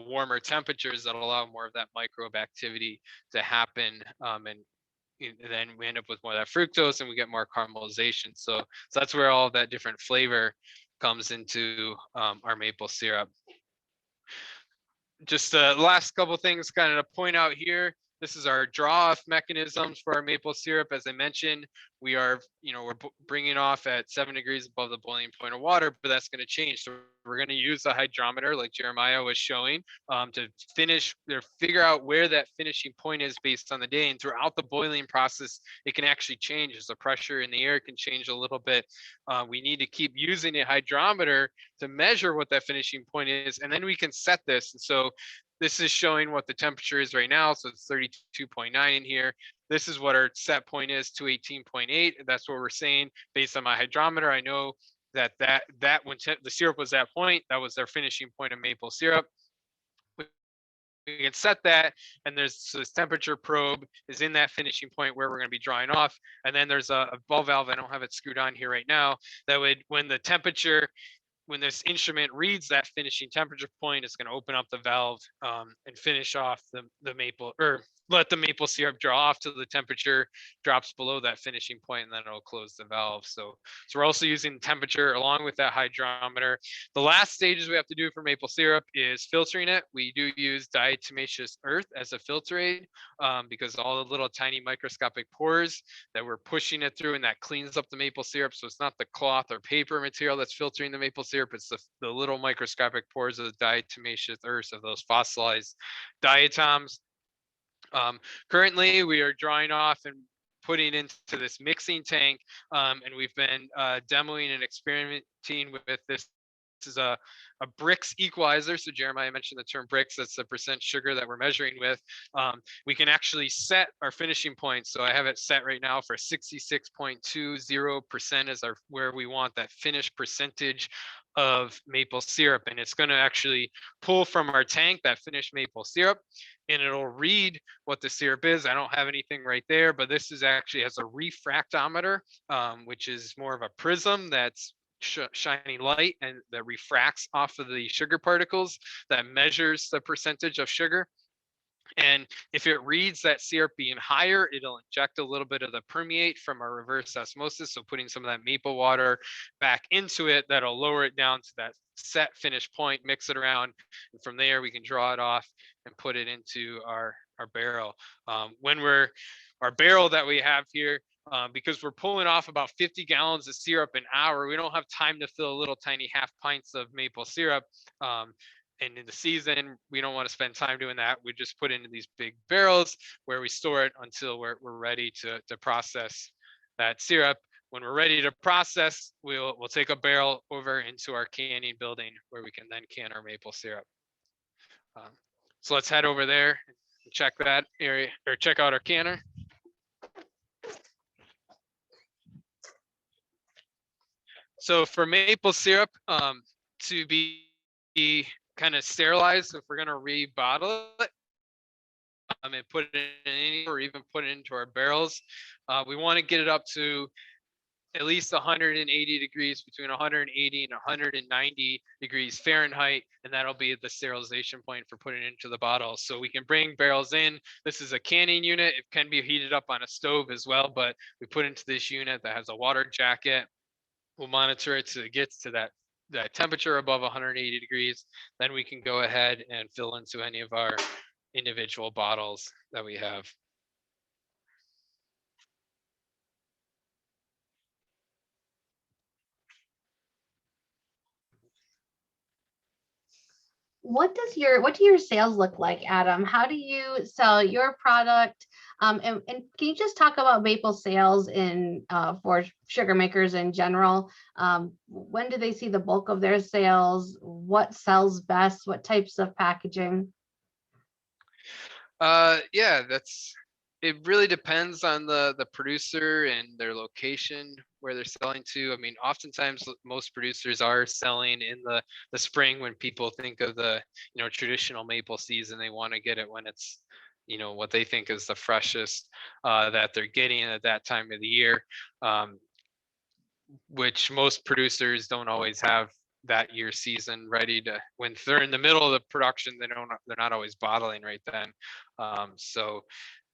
warmer temperatures that allow more of that microbe activity to happen, and then we end up with more of that fructose and we get more caramelization. So that's where all that different flavor comes into our maple syrup. Just the last couple things kind of to point out here. This is our draw off mechanisms for our maple syrup. As I mentioned, we're bringing off at 7 degrees above the boiling point of water, but that's going to change. So we're going to use the hydrometer like Jeremiah was showing to figure out where that finishing point is based on the day. And throughout the boiling process, it can actually change as the pressure in the air can change a little bit. We need to keep using a hydrometer to measure what that finishing point is, and then we can set this. So this is showing what the temperature is right now. So it's 32.9 in here. This is what our set point is, 218.8. That's what we're saying based on my hydrometer. I know that when the syrup was that point, that was their finishing point of maple syrup. We can set that, and there's this temperature probe is in that finishing point where we're going to be drawing off. And then there's a ball valve. I don't have it screwed on here right now. That would, when this instrument reads that finishing temperature point, it's going to open up the valve and finish off the maple, or let the maple syrup draw off till the temperature drops below that finishing point, and then it'll close the valve. So we're also using temperature along with that hydrometer. The last stages we have to do for maple syrup is filtering it. We do use diatomaceous earth as a filter aid because all the little tiny microscopic pores that we're pushing it through, and that cleans up the maple syrup. So it's not the cloth or paper material that's filtering the maple syrup, it's the little microscopic pores of the diatomaceous earth, of those fossilized diatoms. Currently, we are drawing off and putting into this mixing tank, and we've been demoing and experimenting with this. This is a Brix equalizer. So Jeremiah mentioned the term Brix. That's the percent sugar that we're measuring with. We can actually set our finishing point. So I have it set right now for 66.20% as where we want that finished percentage of maple syrup, and it's going to actually pull from our tank that finished maple syrup, and it'll read what the syrup is. I don't have anything right there, but this is actually has a refractometer, which is more of a prism that's shining light and that refracts off of the sugar particles, that measures the percentage of sugar. And if it reads that syrup being higher, it'll inject a little bit of the permeate from our reverse osmosis. So putting some of that maple water back into it, that'll lower it down to that set finish point, mix it around. And from there, we can draw it off and put it into our barrel. Our barrel that we have here, because we're pulling off about 50 gallons of syrup an hour. We don't have time to fill little tiny half pints of maple syrup. And in the season, we don't want to spend time doing that. We just put into these big barrels where we store it until we're ready to process that syrup. When we're ready to process, we'll take a barrel over into our canning building where we can then can our maple syrup. So let's head over there and check that area, or check out our canner. So for maple syrup to be kind of sterilized, if we're going to rebottle it and put it in, or even put it into our barrels, we want to get it up to at least 180 degrees, between 180 and 190 degrees Fahrenheit, and that'll be the sterilization point for putting it into the bottle. So we can bring barrels in. This is a canning unit. It can be heated up on a stove as well, but we put into this unit that has a water jacket. We'll monitor it till it gets to that temperature above 180 degrees. Then we can go ahead and fill into any of our individual bottles that we have. What do your sales look like, Adam? How do you sell your product? And can you just talk about maple sales for sugar makers in general? When do they see the bulk of their sales? What sells best? What types of packaging? Yeah, it really depends on the producer and their location where they're selling to. I mean, oftentimes most producers are selling in the spring when people think of the traditional maple season. They want to get it when it's what they think is the freshest that they're getting at that time of the year, which most producers don't always have that year season ready to. When they're in the middle of the production, they're not always bottling right then.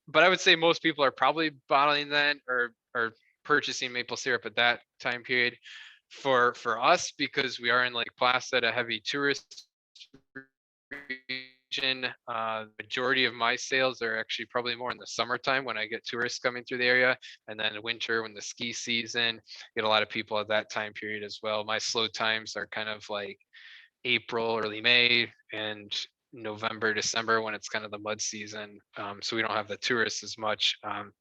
But I would say most people are probably bottling then or purchasing maple syrup at that time period. For us, because we are in Lake Placid, a heavy tourist region, majority of my sales are actually probably more in the summertime when I get tourists coming through the area, and then in winter when the ski season, get a lot of people at that time period as well. My slow times are kind of like April, early May, and November, December, when it's kind of the mud season. So we don't have the tourists as much.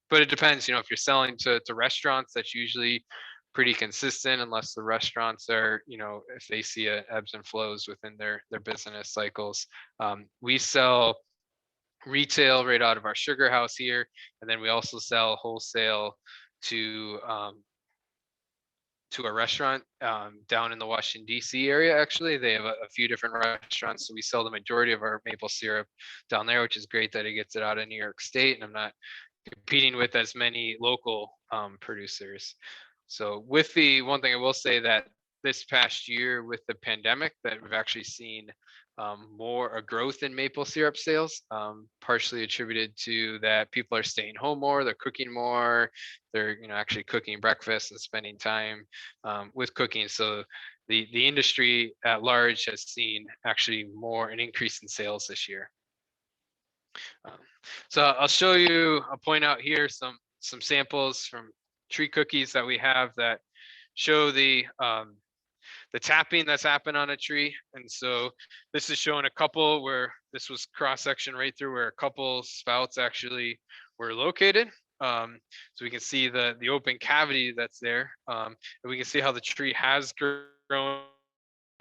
But it depends, if you're selling to restaurants, that's usually pretty consistent, unless the restaurants are, if they see ebbs and flows within their business cycles. We sell retail right out of our sugar house here, and then we also sell wholesale to a restaurant down in the Washington, D.C. area. Actually, they have a few different restaurants. So we sell the majority of our maple syrup down there, which is great that it gets it out of New York State. And I'm not competing with as many local producers. So with the one thing I will say that this past year with the pandemic, that we've actually seen more a growth in maple syrup sales, partially attributed to that people are staying home more, they're cooking more, they're actually cooking breakfast and spending time with cooking. So the industry at large has seen actually an increase in sales this year. So I'll show you, I'll point out here some samples from tree cookies that we have that show the tapping that's happened on a tree. And so this is showing a couple where this was cross section right through where a couple spouts actually were located. So we can see the open cavity that's there. And we can see how the tree has grown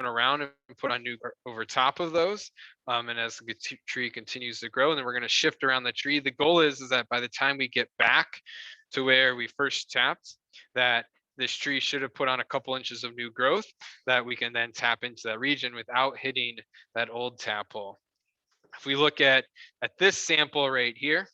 around and put on new over top of those. And as the tree continues to grow, and then we're going to shift around the tree. The goal is that by the time we get back to where we first tapped, that this tree should have put on a couple inches of new growth that we can then tap into that region without hitting that old tap hole. If we look at this sample right here,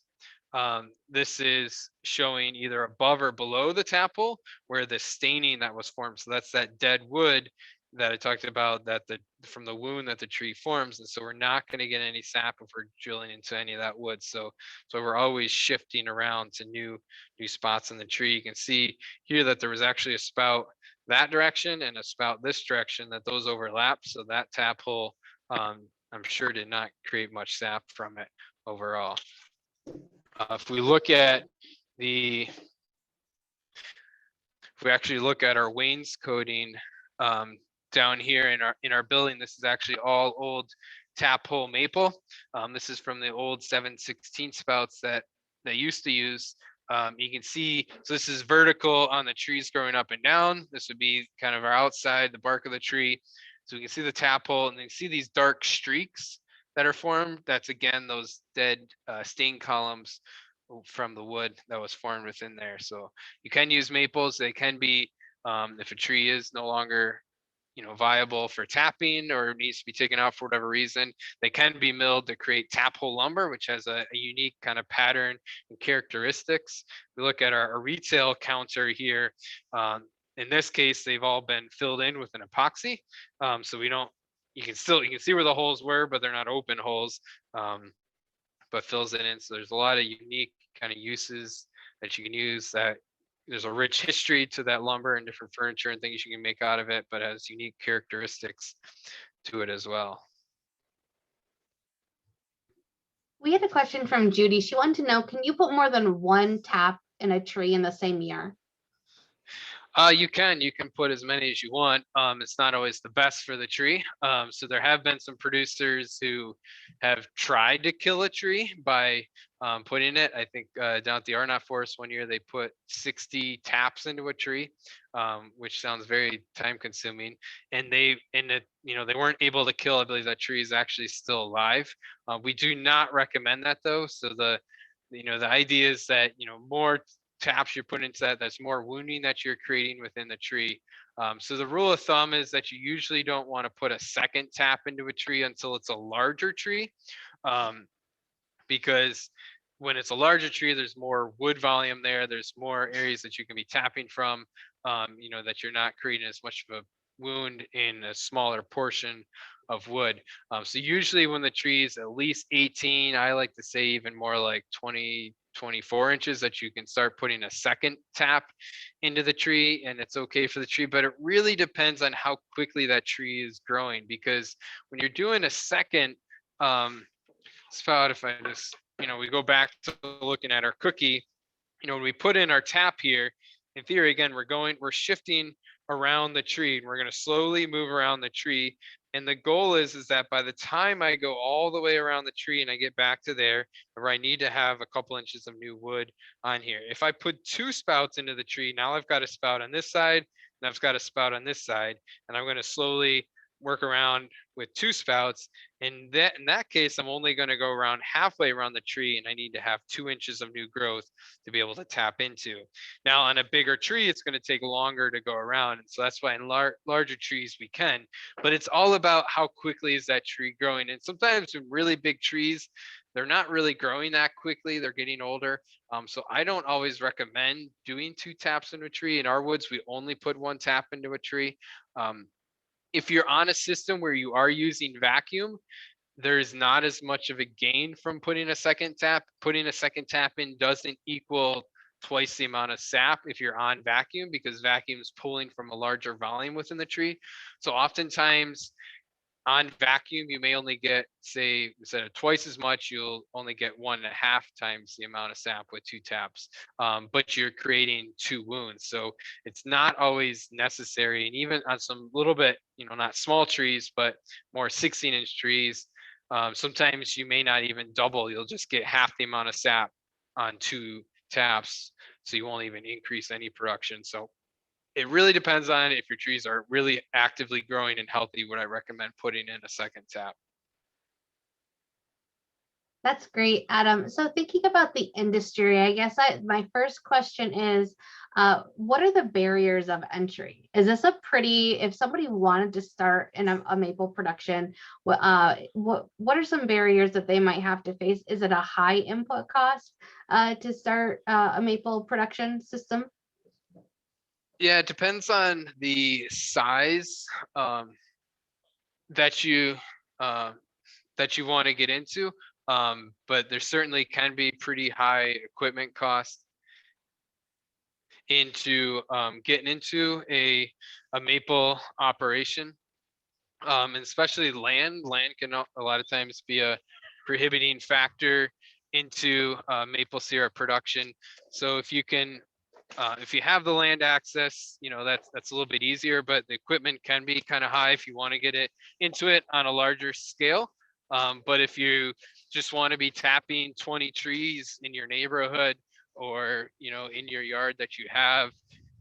this is showing either above or below the tap hole where the staining that was formed. So that's that dead wood that I talked about, that from the wound that the tree forms. And so we're not going to get any sap if we're drilling into any of that wood. So we're always shifting around to new spots in the tree. You can see here that there was actually a spout that direction and a spout this direction, that those overlap. So that tap hole, I'm sure, did not create much sap from it. overall. If we look at the we actually look at our wainscoting down here in our building, this is actually all old tap hole maple. This is from the old 7/16 spouts that they used to use. You can see, so this is vertical on the trees growing up and down. This would be kind of our outside, the bark of the tree. So we can see the tap hole, and then see these dark streaks that are formed. That's again those dead stain columns from the wood that was formed within there. So you can use maples. They can be, if a tree is no longer viable for tapping or needs to be taken out for whatever reason, they can be milled to create tap hole lumber, which has a unique kind of pattern and characteristics. We look at our retail counter here. In this case, they've all been filled in with an epoxy. So we don't, you can see where the holes were, but they're not open holes, but fills it in. So there's a lot of unique kind of uses that you can use. That there's a rich history to that lumber and different furniture and things you can make out of it, but has unique characteristics to it as well. We had a question from Judy. She wanted to know, can you put more than one tap in a tree in the same year? You can put as many as you want. It's not always the best for the tree. So there have been some producers who have tried to kill a tree by putting it. I think down at the Arnott Forest one year, they put 60 taps into a tree, which sounds very time consuming. And they weren't able to kill, I believe that tree is actually still alive. We do not recommend that though. So the idea is that, more taps you're putting into that's more wounding that you're creating within the tree. So the rule of thumb is that you usually don't want to put a second tap into a tree until it's a larger tree, because when it's a larger tree, there's more wood volume there. There's more areas that you can be tapping from, that you're not creating as much of a wound in a smaller portion of wood. So usually when the tree is at least 18, I like to say even more like 20, 24 inches, that you can start putting a second tap into the tree, and it's okay for the tree. But it really depends on how quickly that tree is growing, because when you're doing a second spout, if I just, we go back to looking at our cookie, when we put in our tap here, in theory, again, we're shifting around the tree, and we're going to slowly move around the tree. And the goal is that by the time I go all the way around the tree and I get back to there, where I need to have a couple inches of new wood on here. If I put two spouts into the tree, now I've got a spout on this side and I've got a spout on this side, and I'm going to slowly work around with two spouts. And that, in that case, I'm only going to go around halfway around the tree, and I need to have 2 inches of new growth to be able to tap into. Now on a bigger tree, it's going to take longer to go around. And so that's why in larger trees we can, but it's all about how quickly is that tree growing. And sometimes in really big trees, they're not really growing that quickly. They're getting older. So I don't always recommend doing 2 taps into a tree. In our woods, we only put 1 tap into a tree. If you're on a system where you are using vacuum, there's not as much of a gain from putting a second tap. Putting a second tap in doesn't equal twice the amount of sap if you're on vacuum, because vacuum is pulling from a larger volume within the tree. So oftentimes on vacuum, you may only get, say, instead of twice as much, you'll only get 1.5 times the amount of sap with 2 taps, but you're creating 2 wounds. So it's not always necessary. And even on some little bit, not small trees, but more 16-inch trees, sometimes you may not even double. You'll just get half the amount of sap on 2 taps. So you won't even increase any production. So it really depends on if your trees are really actively growing and healthy, would I recommend putting in a second tap. That's great, Adam. So thinking about the industry, I guess my first question is, what are the barriers of entry? Is this if somebody wanted to start in a maple production, what are some barriers that they might have to face? Is it a high input cost to start a maple production system? Yeah, it depends on the size that you want to get into, but there certainly can be pretty high equipment costs into getting into a maple operation, and especially land. Land can a lot of times be a prohibiting factor into maple syrup production. So if you can If you have the land access, that's a little bit easier, but the equipment can be kind of high if you want to get it into it on a larger scale. But if you just want to be tapping 20 trees in your neighborhood, or in your yard that you have,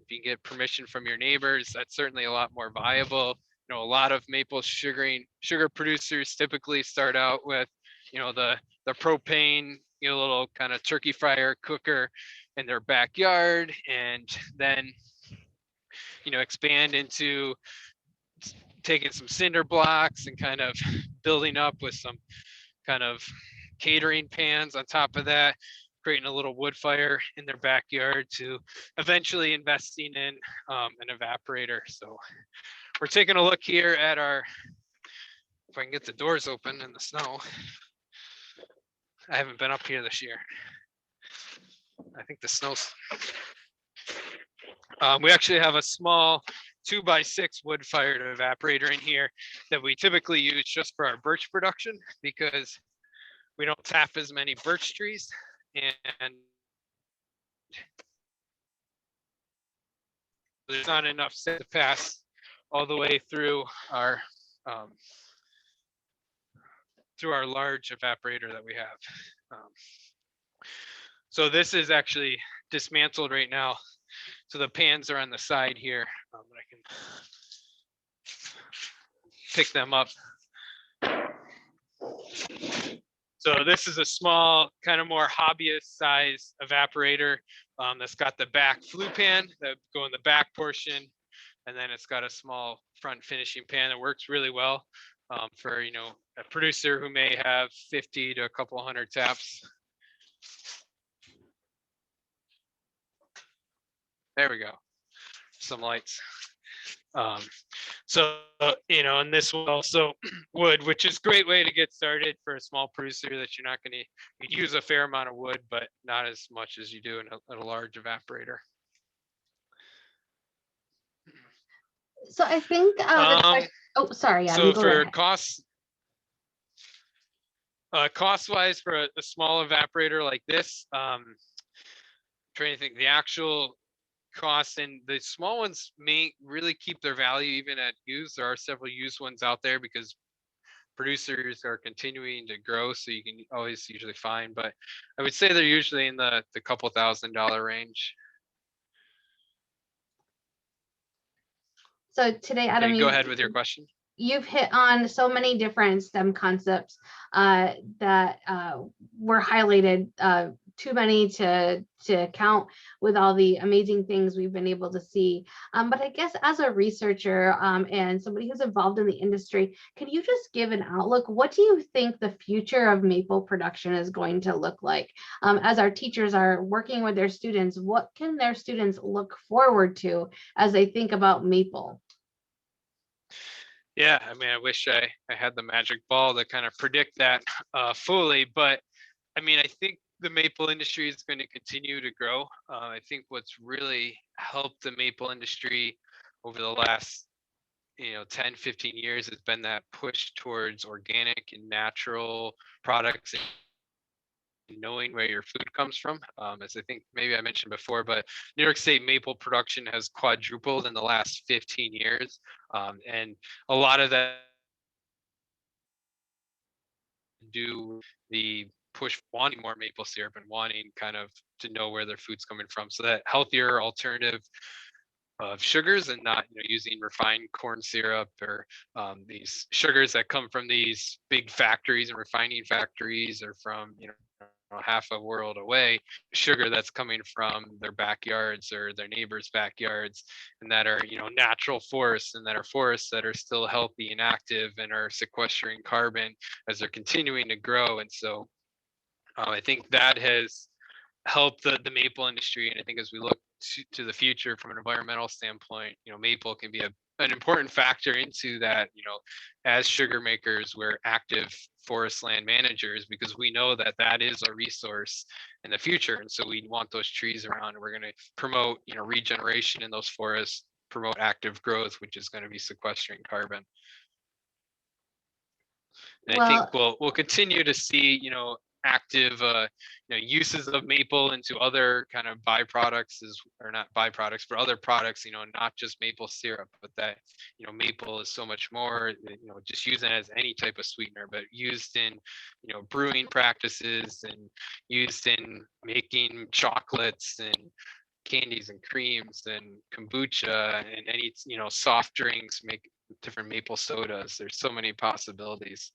if you get permission from your neighbors, that's certainly a lot more viable. A lot of maple sugar producers typically start out with the propane, little kind of turkey fryer cooker in their backyard, and then expand into taking some cinder blocks and kind of building up with some kind of catering pans on top of that, creating a little wood fire in their backyard, to eventually investing in an evaporator. So we're taking a look here at our, if I can get the doors open in the snow. I haven't been up here this year. I think the snow's, we actually have a small 2x6 wood fired evaporator in here that we typically use just for our birch production, because we don't tap as many birch trees, and there's not enough to pass all the way through our large evaporator that we have. So this is actually dismantled right now. So the pans are on the side here. I can pick them up. So this is a small, kind of more hobbyist size evaporator that's got the back flue pan that go in the back portion, and then it's got a small front finishing pan that works really well for a producer who may have 50 to a couple hundred taps. There we go. Some lights. So, and this one also wood, which is a great way to get started for a small producer, that you're not going to use a fair amount of wood, but not as much as you do in a large evaporator. So I think, oh, sorry. So for costs, cost-wise for a small evaporator like this, trying to think the actual costs, and the small ones may really keep their value even at used. There are several used ones out there because producers are continuing to grow, so you can always usually find, but I would say they're usually in the couple $1,000 range. So today, Adam, go ahead with your question. You've hit on so many different STEM concepts that were highlighted, too many to count with all the amazing things we've been able to see. But I guess as a researcher and somebody who's involved in the industry, can you just give an outlook? What do you think the future of maple production is going to look like? As our teachers are working with their students, what can their students look forward to as they think about maple? Yeah, I mean, I wish I had the magic ball to kind of predict that fully, but I mean, I think the maple industry is going to continue to grow. I think what's really helped the maple industry over the last 10, 15 years has been that push towards organic and natural products, and knowing where your food comes from. As I think maybe I mentioned before, but New York State maple production has quadrupled in the last 15 years. And a lot of that do the push wanting more maple syrup and wanting kind of to know where their food's coming from. So that healthier alternative of sugars, and not using refined corn syrup or these sugars that come from these big factories and refining factories, or from half a world away, sugar that's coming from their backyards or their neighbors' backyards, and that are natural forests, and that are forests that are still healthy and active and are sequestering carbon as they're continuing to grow. And so I think that has helped the maple industry. And I think as we look to the future from an environmental standpoint, maple can be an important factor into that. As sugar makers, we're active forest land managers, because we know that that is a resource in the future, and so we want those trees around, and we're going to promote regeneration in those forests, promote active growth, which is going to be sequestering carbon. And I think we'll continue to see active uses of maple into other kind of byproducts, or not byproducts, but other products, not just maple syrup, but that maple is so much more, just using it as any type of sweetener, but used in brewing practices and used in making chocolates and candies and creams and kombucha and any soft drinks, make different maple sodas. There's so many possibilities.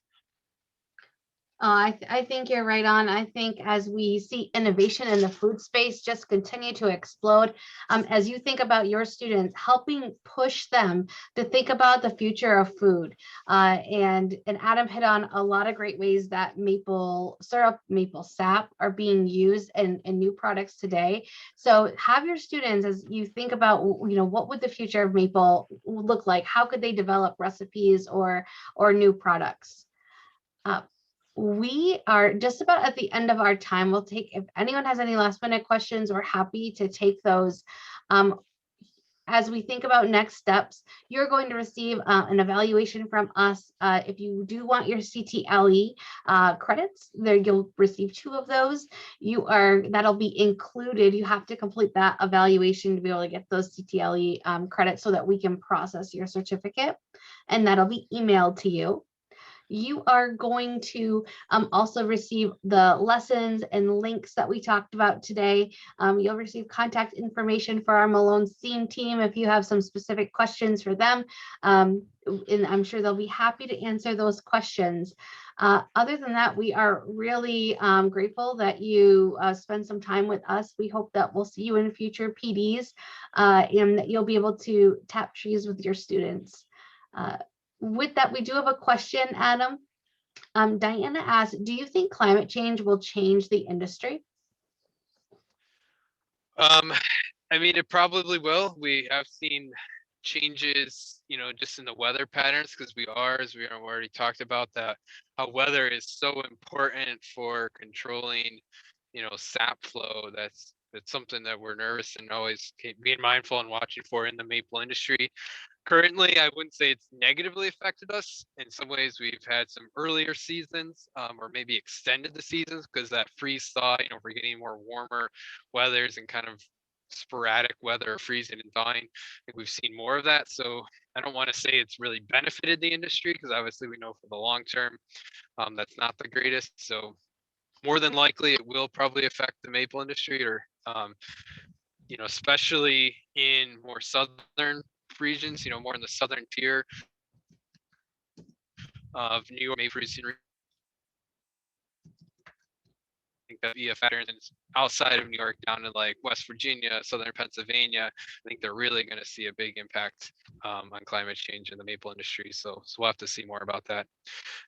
I think you're right on. I think as we see innovation in the food space just continue to explode, as you think about your students, helping push them to think about the future of food. And Adam hit on a lot of great ways that maple syrup, maple sap are being used in new products today. So have your students, as you think about, what would the future of maple look like? How could they develop recipes or new products? We are just about at the end of our time. We'll take, if anyone has any last minute questions, we're happy to take those. As we think about next steps, you're going to receive an evaluation from us. If you do want your CTLE credits, there you'll receive 2 of those. That'll be included. You have to complete that evaluation to be able to get those CTLE credits so that we can process your certificate, and that'll be emailed to you. You are going to also receive the lessons and links that we talked about today. You'll receive contact information for our Malone STEAM team if you have some specific questions for them. And I'm sure they'll be happy to answer those questions. Other than that, we are really grateful that you spend some time with us. We hope that we'll see you in future PDs and that you'll be able to tap trees with your students. With that, we do have a question, Adam. Diana asked, do you think climate change will change the industry? I mean, it probably will. We have seen changes, just in the weather patterns, because as we already talked about, that how weather is so important for controlling, sap flow. That's something that we're nervous and always being mindful and watching for in the maple industry. Currently, I wouldn't say it's negatively affected us. In some ways, we've had some earlier seasons, or maybe extended the seasons, because that freeze thaw, we're getting more warmer weathers and kind of sporadic weather, freezing and thawing. I think we've seen more of that. So I don't want to say it's really benefited the industry, because obviously we know for the long term, that's not the greatest. So more than likely, it will probably affect the maple industry, or especially in more southern regions, more in the southern tier of New York maple producing. I think that'd be a factor. And outside of New York, down to like West Virginia, southern Pennsylvania, I think they're really going to see a big impact on climate change in the maple industry. So we'll have to see more about that.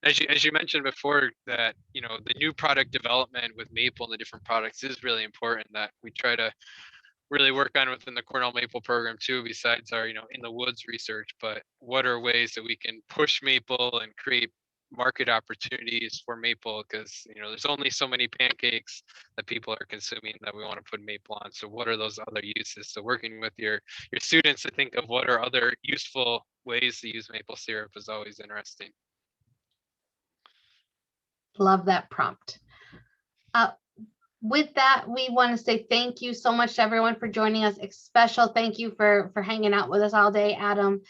As you mentioned before, that the new product development with maple and the different products is really important, that we try to really work on within the Cornell Maple program too, besides our, in the woods research. But what are ways that we can push maple and create market opportunities for maple? Because there's only so many pancakes that people are consuming that we want to put maple on. So what are those other uses? So working with your students to think of what are other useful ways to use maple syrup is always interesting. Love that prompt. With that, we want to say thank you so much to everyone for joining us. A special thank you for hanging out with us all day, Adam.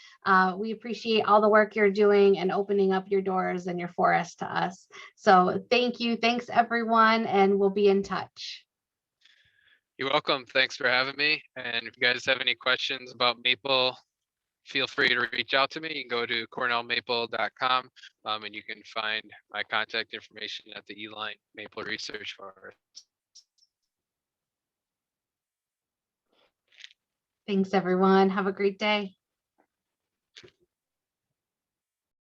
We appreciate all the work you're doing and opening up your doors and your forest to us. So thank you. Thanks, everyone, and we'll be in touch. You're welcome. Thanks for having me. And if you guys have any questions about maple, feel free to reach out to me. You can go to cornellmaple.com and you can find my contact information at the Uihlein Maple Research Forest. Thanks, everyone. Have a great day.